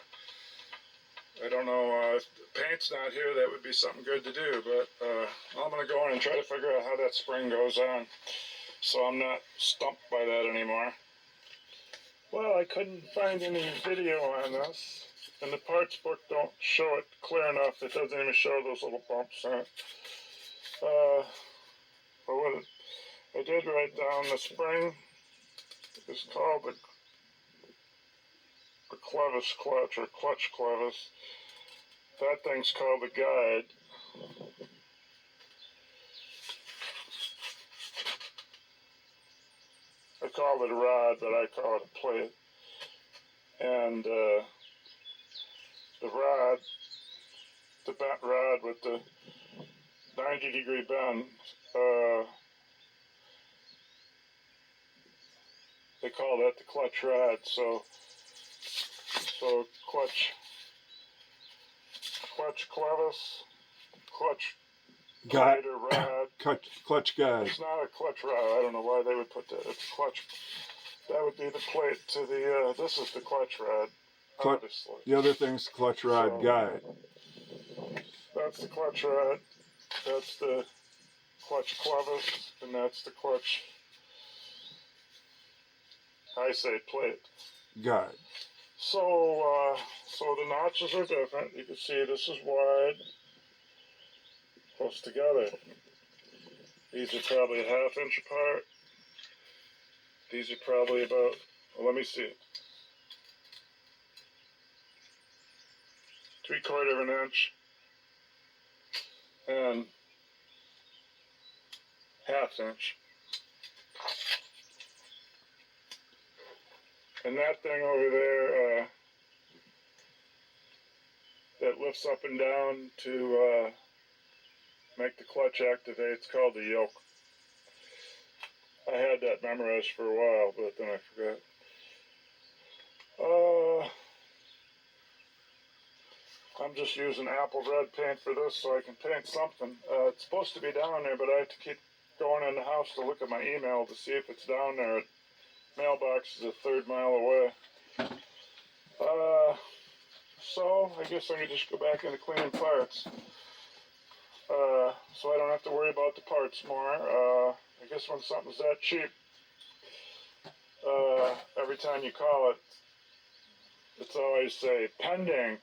I don't know if the paint's not here. That would be something good to do, but I'm gonna go in and try to figure out how that spring goes on, so I'm not stumped by that anymore. Well, I couldn't find any video on this, and the parts book don't show it clear enough. It doesn't even show those little bumps in it. But what I did write down, the spring is called the clevis clutch, or clutch clevis. That thing's called the guide. I call it a rod, but I call it a plate. And the rod, the bent rod with the 90-degree bend, they call that the clutch rod. So clutch clevis, clutch guide or rod. Clutch guide. It's not a clutch rod. I don't know why they would put that. It's clutch. That would be the plate to the. This is the clutch rod. Obviously. The other thing's clutch rod guide. That's the clutch rod. That's the clutch clevis, and that's the clutch. I say plate. Guide. So the notches are different. You can see this is wide, close together. These are probably a ½ inch apart. These are probably about, well, let me see, 3/4 of an inch and ½ inch. And that thing over there that lifts up and down to make the clutch activate, it's called the yoke. I had that memorized for a while, but then I forgot. I'm just using apple red paint for this so I can paint something. It's supposed to be down there, but I have to keep going in the house to look at my email to see if it's down there. Mailbox is a 1/3 mile away. So I guess I can just go back into cleaning parts. So I don't have to worry about the parts more. I guess when something's that cheap, every time you call it, it's always say, pending.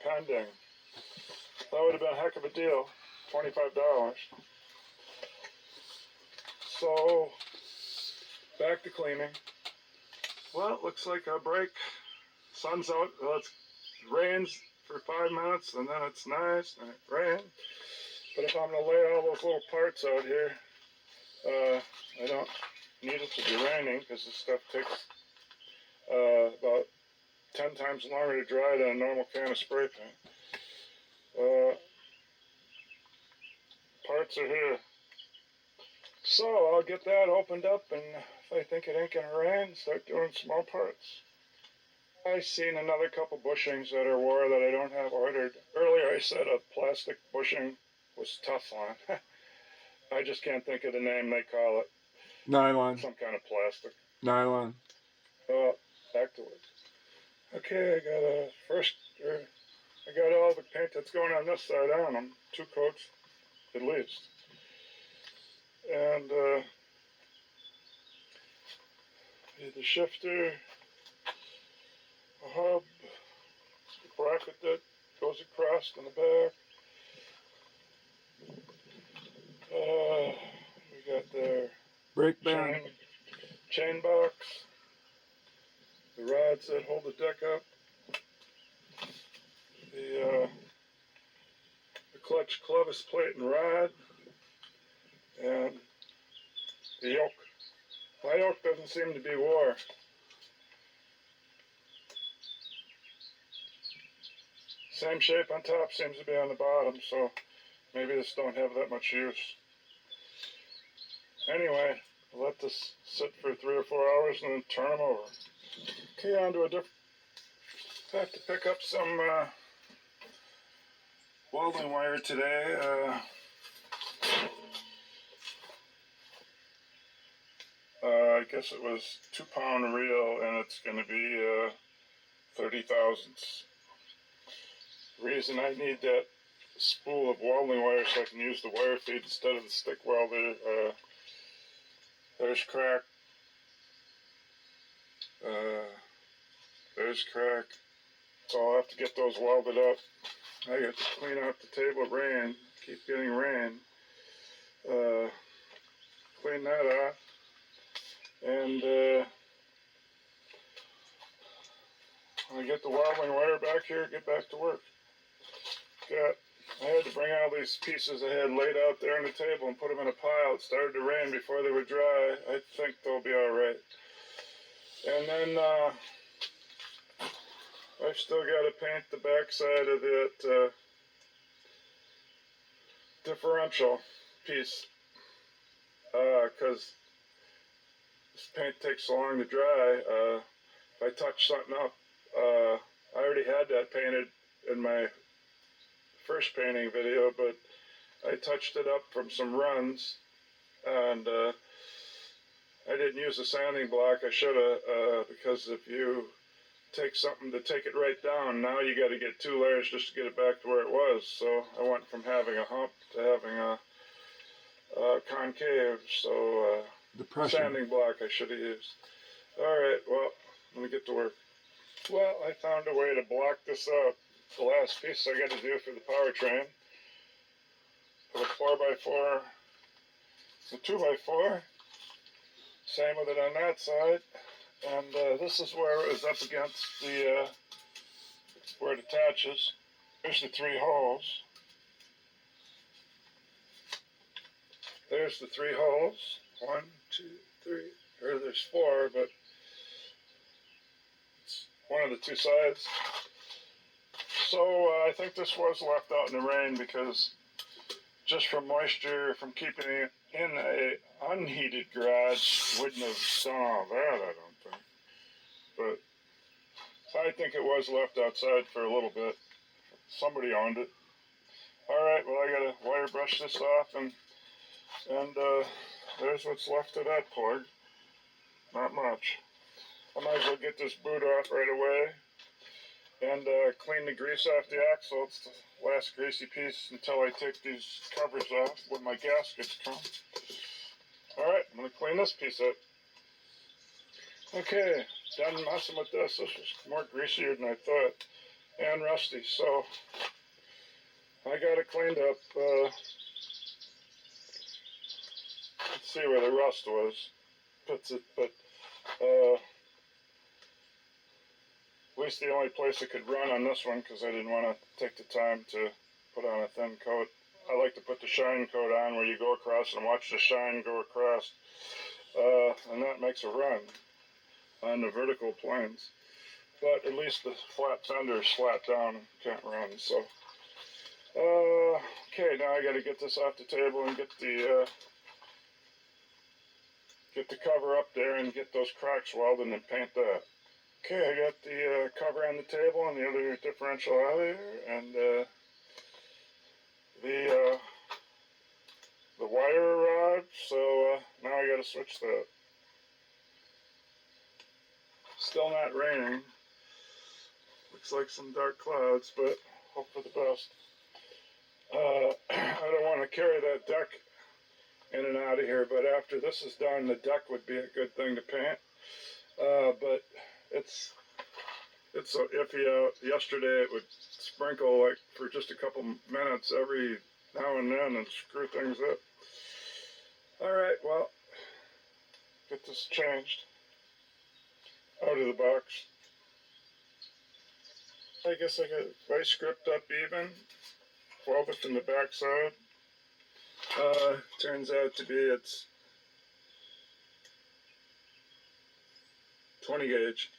That would have been a heck of a deal, $25. So, back to cleaning. Well, it looks like our break. Sun's out, well, it rains for 5 minutes, and then it's nice, and it rains. But if I'm going to lay all those little parts out here, I don't need it to be raining, because this stuff takes about 10 times longer to dry than a normal can of spray paint. parts are here. So I'll get that opened up, and if I think it ain't gonna rain, start doing small parts. I seen another couple bushings that are wore that I don't have ordered. Earlier I said a plastic bushing was Teflon. I just can't think of the name they call it. Nylon. Some kind of plastic. Nylon. Back to it. Okay, I got all the paint that's going on this side on them. 2 coats, at least. And the shifter, a hub, the bracket that goes across in the back. We got the Brake band. chain box, the rods that hold the deck up, the clutch clevis plate and rod, and the yoke. My yoke doesn't seem to be wore. Same shape on top seems to be on the bottom, so maybe this don't have that much use. Anyway, I'll let this sit for 3 or 4 hours and then turn them over. Okay, on to a different. I have to pick up some welding wire today. I guess it was 2-pound reel, and it's going to be 30 thousandths. The reason I need that spool of welding wire so I can use the wire feed instead of the stick welder. There's crack. There's crack. So I'll have to get those welded up. I got to clean out the table of rain. Keep getting rain. Clean that off. And when I get the welding wire back here, get back to work. I had to bring all these pieces I had laid out there on the table and put them in a pile. It started to rain before they were dry. I think they'll be all right. And then I've still got to paint the back side of that differential piece because this paint takes so long to dry. If I touch something up, I already had that painted in my first painting video, but I touched it up from some runs, and I didn't use a sanding block. I should have, because if you take something to take it right down, now you got to get 2 layers just to get it back to where it was. So I went from having a hump to having a concave. So sanding block I should have used. All right, well, let me get to work. Well, I found a way to block this up. The last piece I got to do for the powertrain. Put a 4x4, a 2x4. Same with it on that side. And this is where it was up against the, where it attaches. There's the 3 holes. There's the 3 holes. 1, 2, 3. Or there's 4, but it's one of the 2 sides. So I think this was left out in the rain because just from moisture from keeping it in a unheated garage wouldn't have done all that, I don't think. But I think it was left outside for a little bit. Somebody owned it. All right, well, I gotta wire brush this off, and there's what's left of that plug. Not much. I might as well get this boot off right away and clean the grease off the axle. It's the last greasy piece until I take these covers off when my gaskets come. All right, I'm gonna clean this piece up. Okay, done messing with this. This was more greasier than I thought, and rusty. So I got it cleaned up. Let's see where the rust was. But at least the only place it could run on this one, because I didn't want to take the time to put on a thin coat. I like to put the shine coat on where you go across and watch the shine go across, and that makes a run on the vertical planes. But at least the flat fender is flat down, can't run. So Okay, now I got to get this off the table and get the cover up there and get those cracks welded and paint that. Okay, I got the cover on the table and the other differential out of there, and the wire arrived, so now I got to switch that. Still not raining. Looks like some dark clouds, but hope for the best. I don't want to carry that deck in and out of here, but after this is done, the deck would be a good thing to paint. But it's so iffy out. Yesterday it would sprinkle like for just a couple minutes every now and then and screw things up. Alright, well, get this changed out of the box. I guess I got vice gripped up even, weld it from the back side. Turns out to be it's 20 gauge.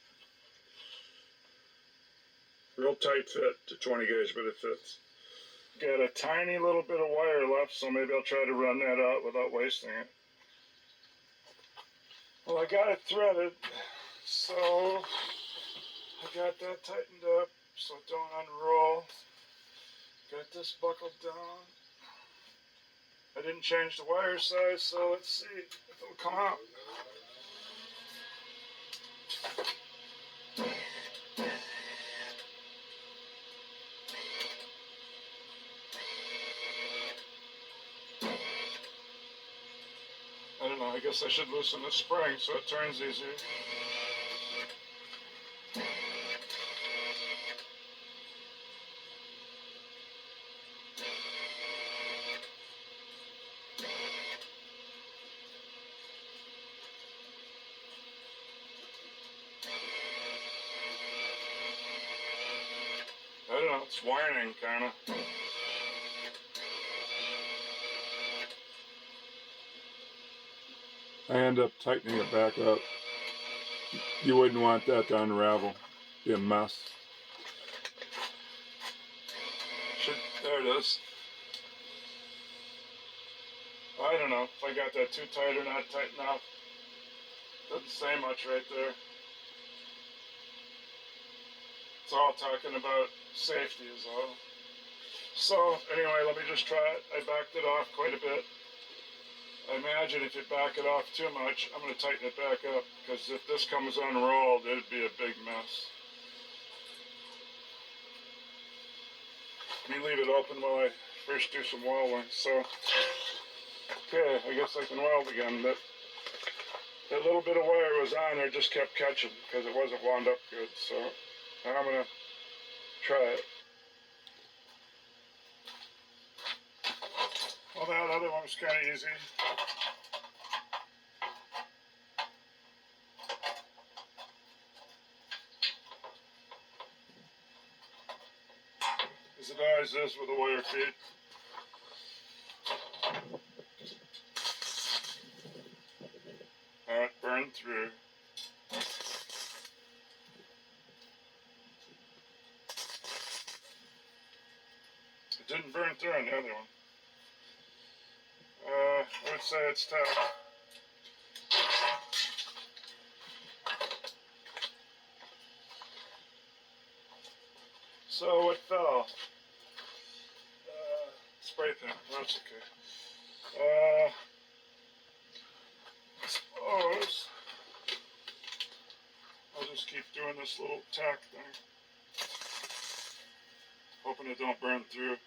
Real tight fit to 20 gauge, but it fits. Got a tiny little bit of wire left, so maybe I'll try to run that out without wasting it. Well, I got it threaded, so I got that tightened up so it don't unroll. Got this buckled down. I didn't change the wire size, so let's see if it'll come out. I don't know, I guess I should loosen the spring so it turns easier. I don't know, it's whining kinda. I end up tightening it back up. You wouldn't want that to unravel. Be a mess. There it is. I don't know if I got that too tight or not tight enough. Doesn't say much right there. It's all talking about safety is all. So anyway, let me just try it. I backed it off quite a bit. I imagine if you back it off too much, I'm going to tighten it back up, because if this comes unrolled, it'd be a big mess. Let me leave it open while I first do some welding. So, okay, I guess I can weld again, but that little bit of wire was on there just kept catching because it wasn't wound up good. So now I'm going to try it. Well, that other one was kind of easy. As it always is with a wire feed. Alright, burned through. It didn't burn through on the other one. I would say it's tough. So it fell. Spray paint, that's okay. I suppose I'll just keep doing this little tack thing. Hoping it don't burn through.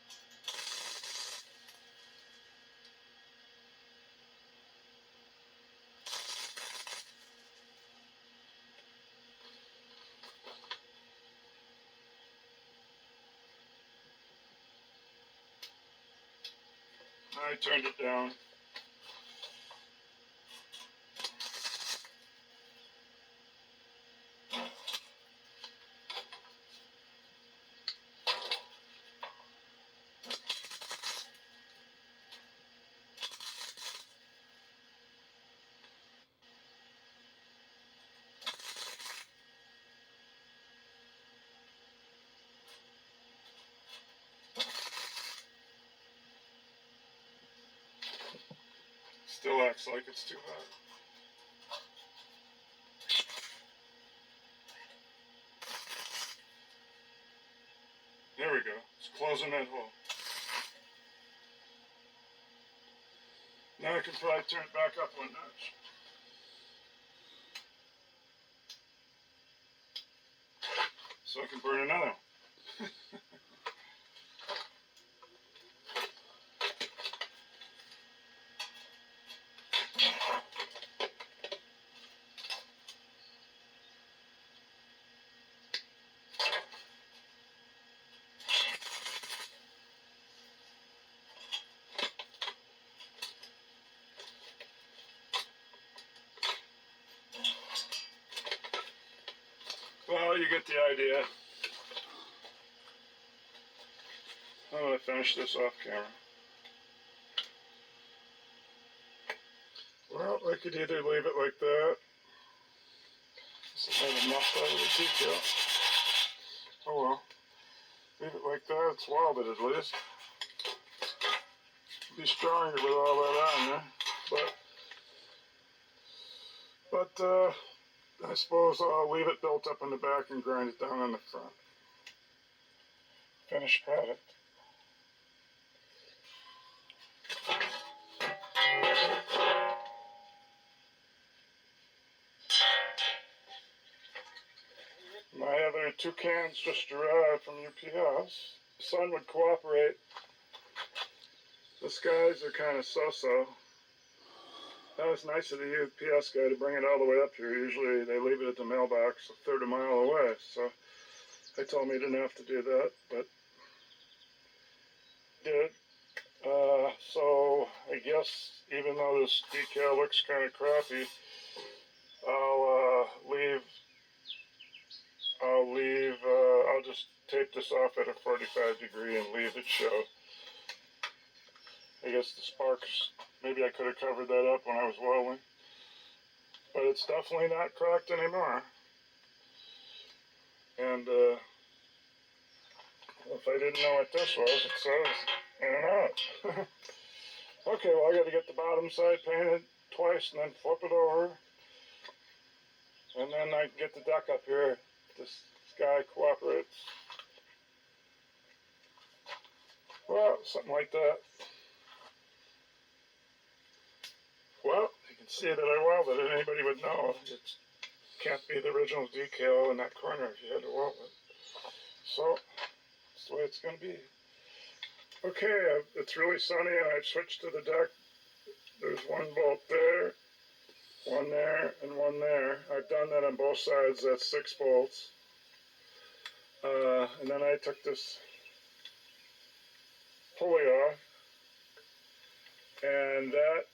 I turned it down. Still acts like it's too hot. There we go. It's closing that hole. Now I can probably turn it back up one notch. So I can burn another one. Well, you get the idea. I'm going to finish this off camera. Well, I could either leave it like that. This is not enough out of the detail. Oh well. Leave it like that. It's welded at least. Be stronger with all that on there. But I suppose I'll leave it built up in the back and grind it down on the front. Finished product. My other 2 cans just arrived from UPS. The sun would cooperate. The skies are kind of so-so. That was nice of the UPS guy to bring it all the way up here. Usually they leave it at the mailbox a third of a mile away. So they told me I didn't have to do that, but did. So I guess even though this decal looks kind of crappy, I'll just tape this off at a 45 degree and leave it show. I guess the sparks, maybe I could have covered that up when I was welding. But it's definitely not cracked anymore. And if I didn't know what this was, it says in and out. Okay, well I got to get the bottom side painted twice and then flip it over. And then I can get the deck up here. This guy cooperates. Well, something like that. Well, you can see that I welded it. Anybody would know. It can't be the original decal in that corner if you had to weld it. So, that's the way it's going to be. Okay, it's really sunny and I've switched to the deck. There's one bolt there, one there, and one there. I've done that on both sides. That's 6 bolts. And then I took this pulley off, and that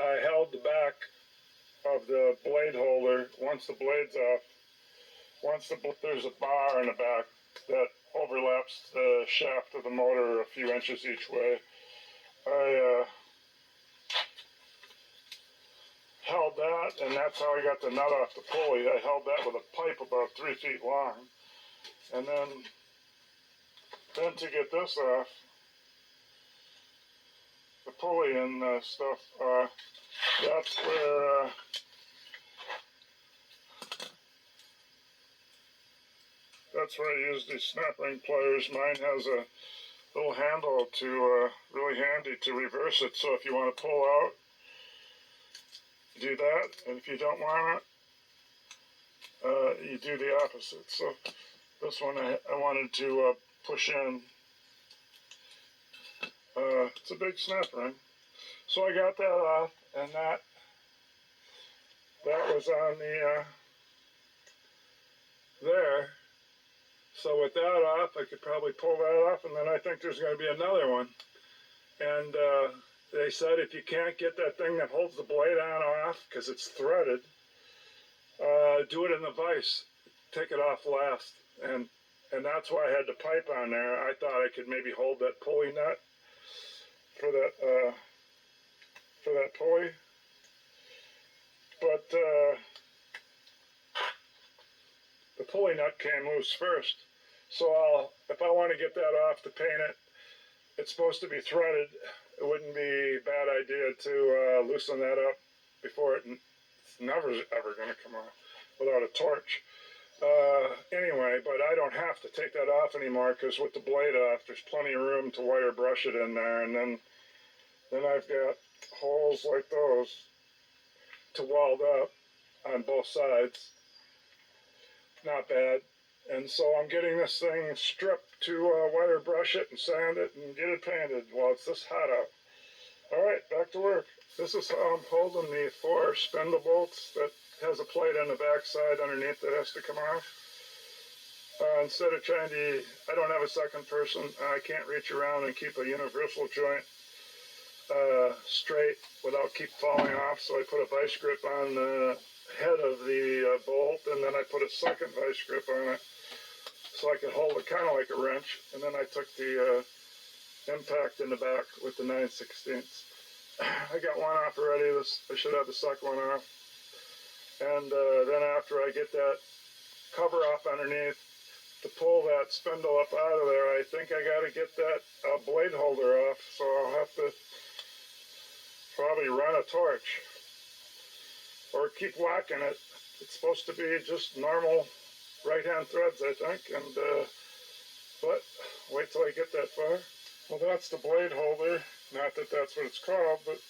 I held the back of the blade holder. Once the blade's off, there's a bar in the back that overlaps the shaft of the motor a few inches each way. I held that, and that's how I got the nut off the pulley. I held that with a pipe about 3 feet long. And then to get this off, the pulley and stuff, that's where I use these snap ring pliers. Mine has a little handle to, really handy to reverse it. So if you want to pull out, do that, and if you don't want it, you do the opposite. So this one I wanted to push in. It's a big snap ring. So I got that off, and that was on the there. So with that off, I could probably pull that off, and then I think there's going to be another one. And they said if you can't get that thing that holds the blade on off because it's threaded, do it in the vise. Take it off last. And that's why I had the pipe on there. I thought I could maybe hold that pulley nut for that pulley. But the pulley nut came loose first. So if I want to get that off to paint it, it's supposed to be threaded. it wouldn't be a bad idea to loosen that up before it's never ever going to come off without a torch. Anyway, but I don't have to take that off anymore because with the blade off, there's plenty of room to wire brush it in there, and then I've got holes like those to weld up on both sides. Not bad. And so I'm getting this thing stripped to wire brush it and sand it and get it painted while it's this hot out. All right, back to work. This is how I'm holding the 4 spindle bolts that has a plate on the back side underneath that has to come off. Instead of trying to, I don't have a second person. I can't reach around and keep a universal joint straight without keep falling off. So I put a vice grip on the head of the bolt, and then I put a second vice grip on it so I could hold it kind of like a wrench. And then I took the impact in the back with the 9/16. I got one off already. I should have the second one off. And then after I get that cover off underneath to pull that spindle up out of there, I think I got to get that blade holder off. So I'll have to probably run a torch or keep whacking it. It's supposed to be just normal right-hand threads, I think. And but wait till I get that far. Well, that's the blade holder. Not that that's what it's called, but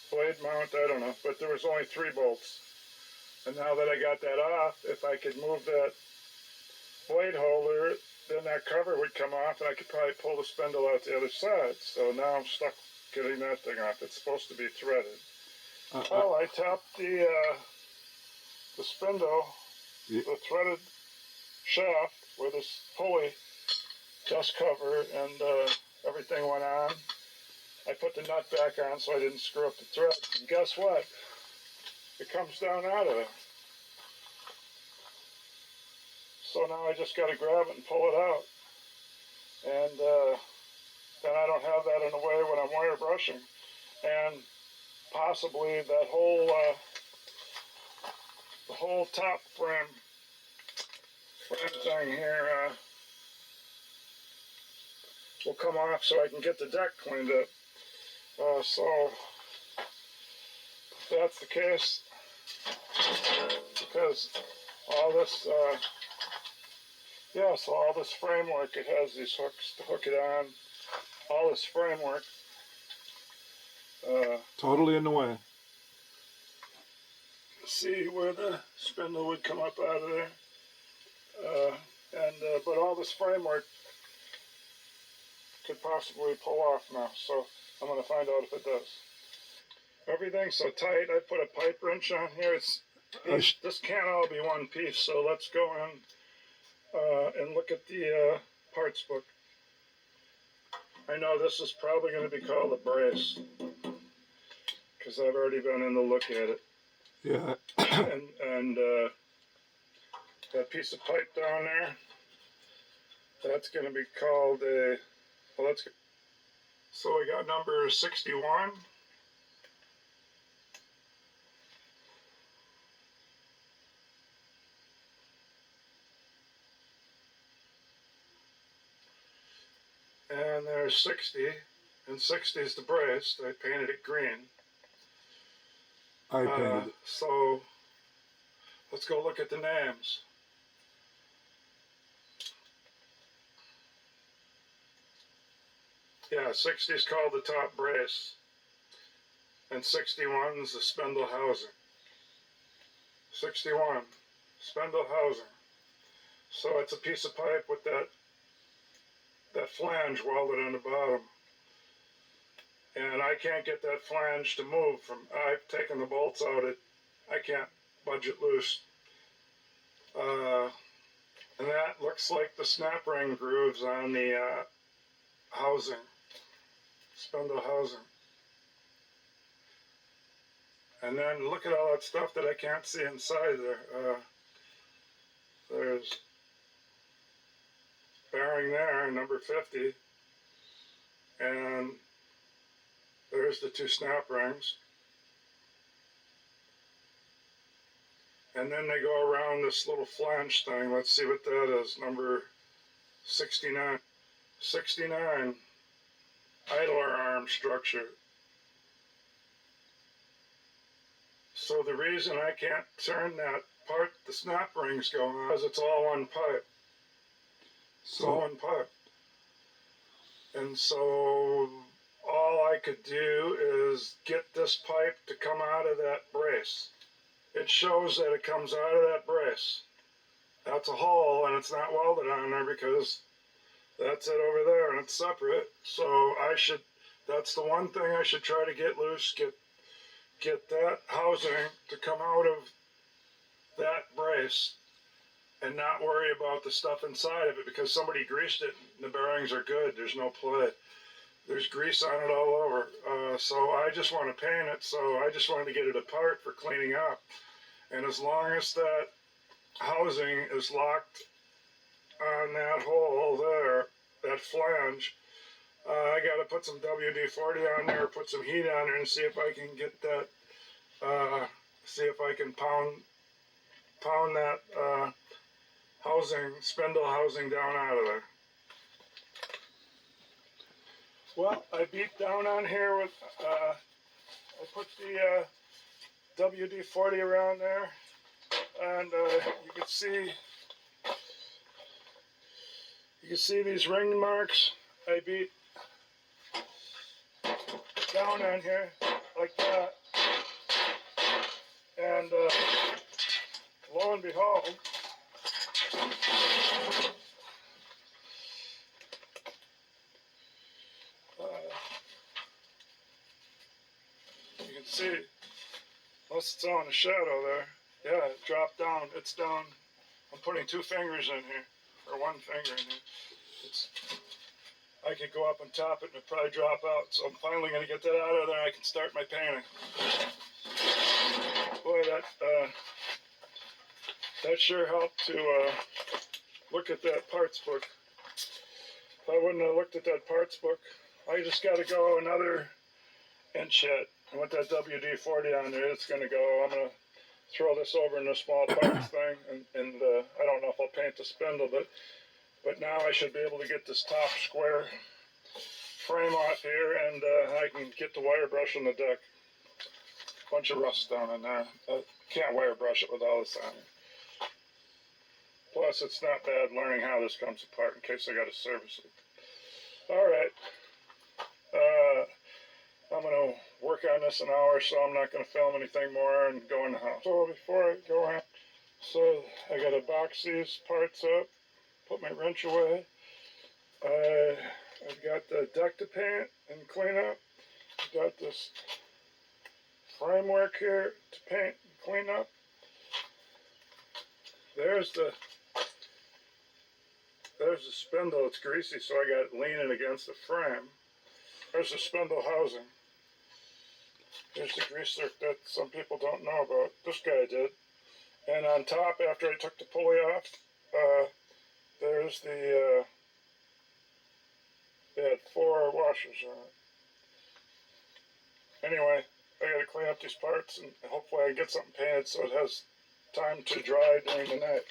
blade mount, I don't know. But there was only 3 bolts. And now that I got that off, if I could move that blade holder, then that cover would come off and I could probably pull the spindle out the other side. So now I'm stuck getting that thing off. It's supposed to be threaded. Well, I tapped the spindle, the threaded shaft where this pulley dust cover and everything went on. I put the nut back on so I didn't screw up the thread. And guess what? It comes down out of there. So now I just got to grab it and pull it out. And then I don't have that in the way when I'm wire brushing. And possibly that whole the whole top frame thing here will come off so I can get the deck cleaned up. So if that's the case, because all this so all this framework, it has these hooks to hook it on. All this framework totally in the way. See where the spindle would come up out of there, but all this framework could possibly pull off now, so I'm going to find out if it does. Everything's so tight, I put a pipe wrench on here. This can't all be one piece, so let's go in and look at the parts book. I know this is probably going to be called a brace, because I've already been in to look at it. Yeah. and that piece of pipe down there, that's going to be called a, well, so we got number 61. And there's 60, and 60 is the brace. I painted it green. I painted it. So let's go look at the names. Yeah, 60 is called the top brace, and 61 is the spindle housing. 61, spindle housing. So it's a piece of pipe with that flange welded on the bottom. And I can't get that flange to move I've taken the bolts out, I can't budge it loose. And that looks like the snap ring grooves on the housing, spindle housing. And then look at all that stuff that I can't see inside there. There's bearing there, number 50, and there's the 2 snap rings. And then they go around this little flange thing. Let's see what that is, number 69. 69 idler arm structure. So the reason I can't turn that part the snap rings go on is it's all one pipe. It's all one pipe. And so all I could do is get this pipe to come out of that brace. It shows that it comes out of that brace. That's a hole, and it's not welded on there because that's it over there and it's separate. So that's the one thing I should try to get loose, get that housing to come out of that brace and not worry about the stuff inside of it because somebody greased it. The bearings are good. There's no play. There's grease on it all over. So I just want to paint it. So I just wanted to get it apart for cleaning up. And as long as that housing is locked on that hole there, that flange, I got to put some WD-40 on there, put some heat on there, and see if I can get that. See if I can pound that spindle housing down out of there. Well, I beat down on here with. I put the WD-40 around there, and you can see these ring marks. I beat down on here like that, and lo and behold, you can see, unless it's on a shadow there, yeah, it dropped down. It's down. I'm putting 2 fingers in here, or 1 finger in here. I could go up and top it and it'd probably drop out. So I'm finally going to get that out of there and I can start my painting. Boy, that sure helped to look at that parts book. If I wouldn't have looked at that parts book, I just got to go another inch yet. And with that WD-40 on there, it's going to go. I'm going to throw this over in a small parts thing. And I don't know if I'll paint the spindle, but now I should be able to get this top square frame off here, and I can get the wire brush on the deck. Bunch of rust down in there. Can't wire brush it with all this on it. Plus, it's not bad learning how this comes apart in case I got to service it. All right. I'm going to work on this an hour, so I'm not going to film anything more and go in the house. So before I go in, so I got to box these parts up. Put my wrench away. I've got the deck to paint and clean up. I've got this framework here to paint and clean up. There's the spindle. It's greasy, so I got it leaning against the frame. There's the spindle housing. There's the grease zerk that some people don't know about. This guy did. And on top, after I took the pulley off, there's the, they had 4 washers on it. Anyway, I gotta clean up these parts and hopefully I can get something painted so it has time to dry during the night.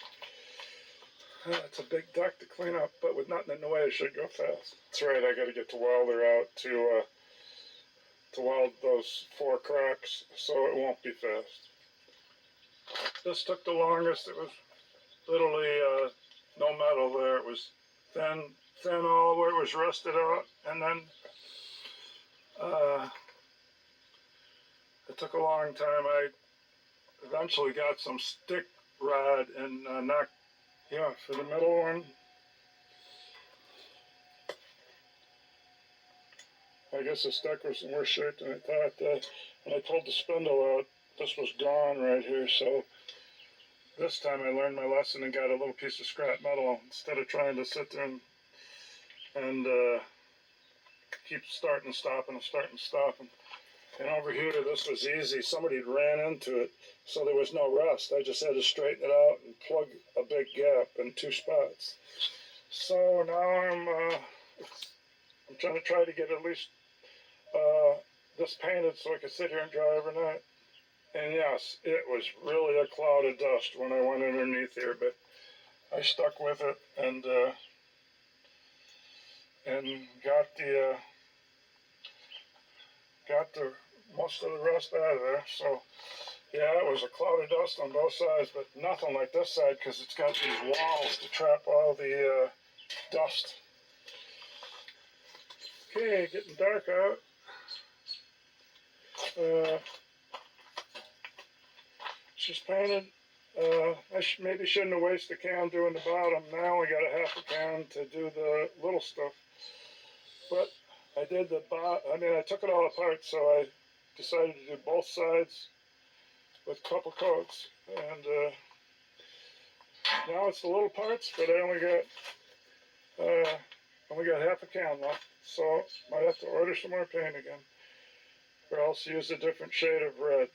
It's a big deck to clean up, but with nothing in the way, it should go fast. That's right, I gotta get the welder out to weld those 4 cracks so it won't be fast. This took the longest. It was literally, no metal there. It was thin all where it was rusted out, and then it took a long time. I eventually got some stick rod and knocked, yeah, for the middle one. I guess the stick was in worse shape than I thought. When I pulled the spindle out, this was gone right here, so this time I learned my lesson and got a little piece of scrap metal instead of trying to sit there and keep starting and stopping and starting and stopping. And over here, this was easy. Somebody had ran into it, so there was no rust. I just had to straighten it out and plug a big gap in 2 spots. So now I'm trying to get at least this painted so I could sit here and dry overnight. And yes, it was really a cloud of dust when I went underneath here, but I stuck with it and got the got the most of the rust out of there. So yeah, it was a cloud of dust on both sides, but nothing like this side because it's got these walls to trap all the dust. Okay, getting dark out. She's painted. I maybe shouldn't have wasted a can doing the bottom. Now I got a half a can to do the little stuff. But I did the I took it all apart, so I decided to do both sides with a couple coats. And now it's the little parts, but I only got half a can left. So might have to order some more paint again, or else use a different shade of red.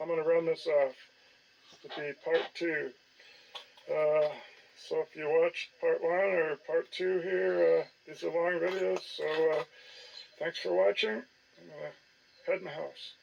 I'm going to run this off to be part 2. So if you watched part 1 or part 2 here, these are long videos. So thanks for watching. I'm going to head in the house.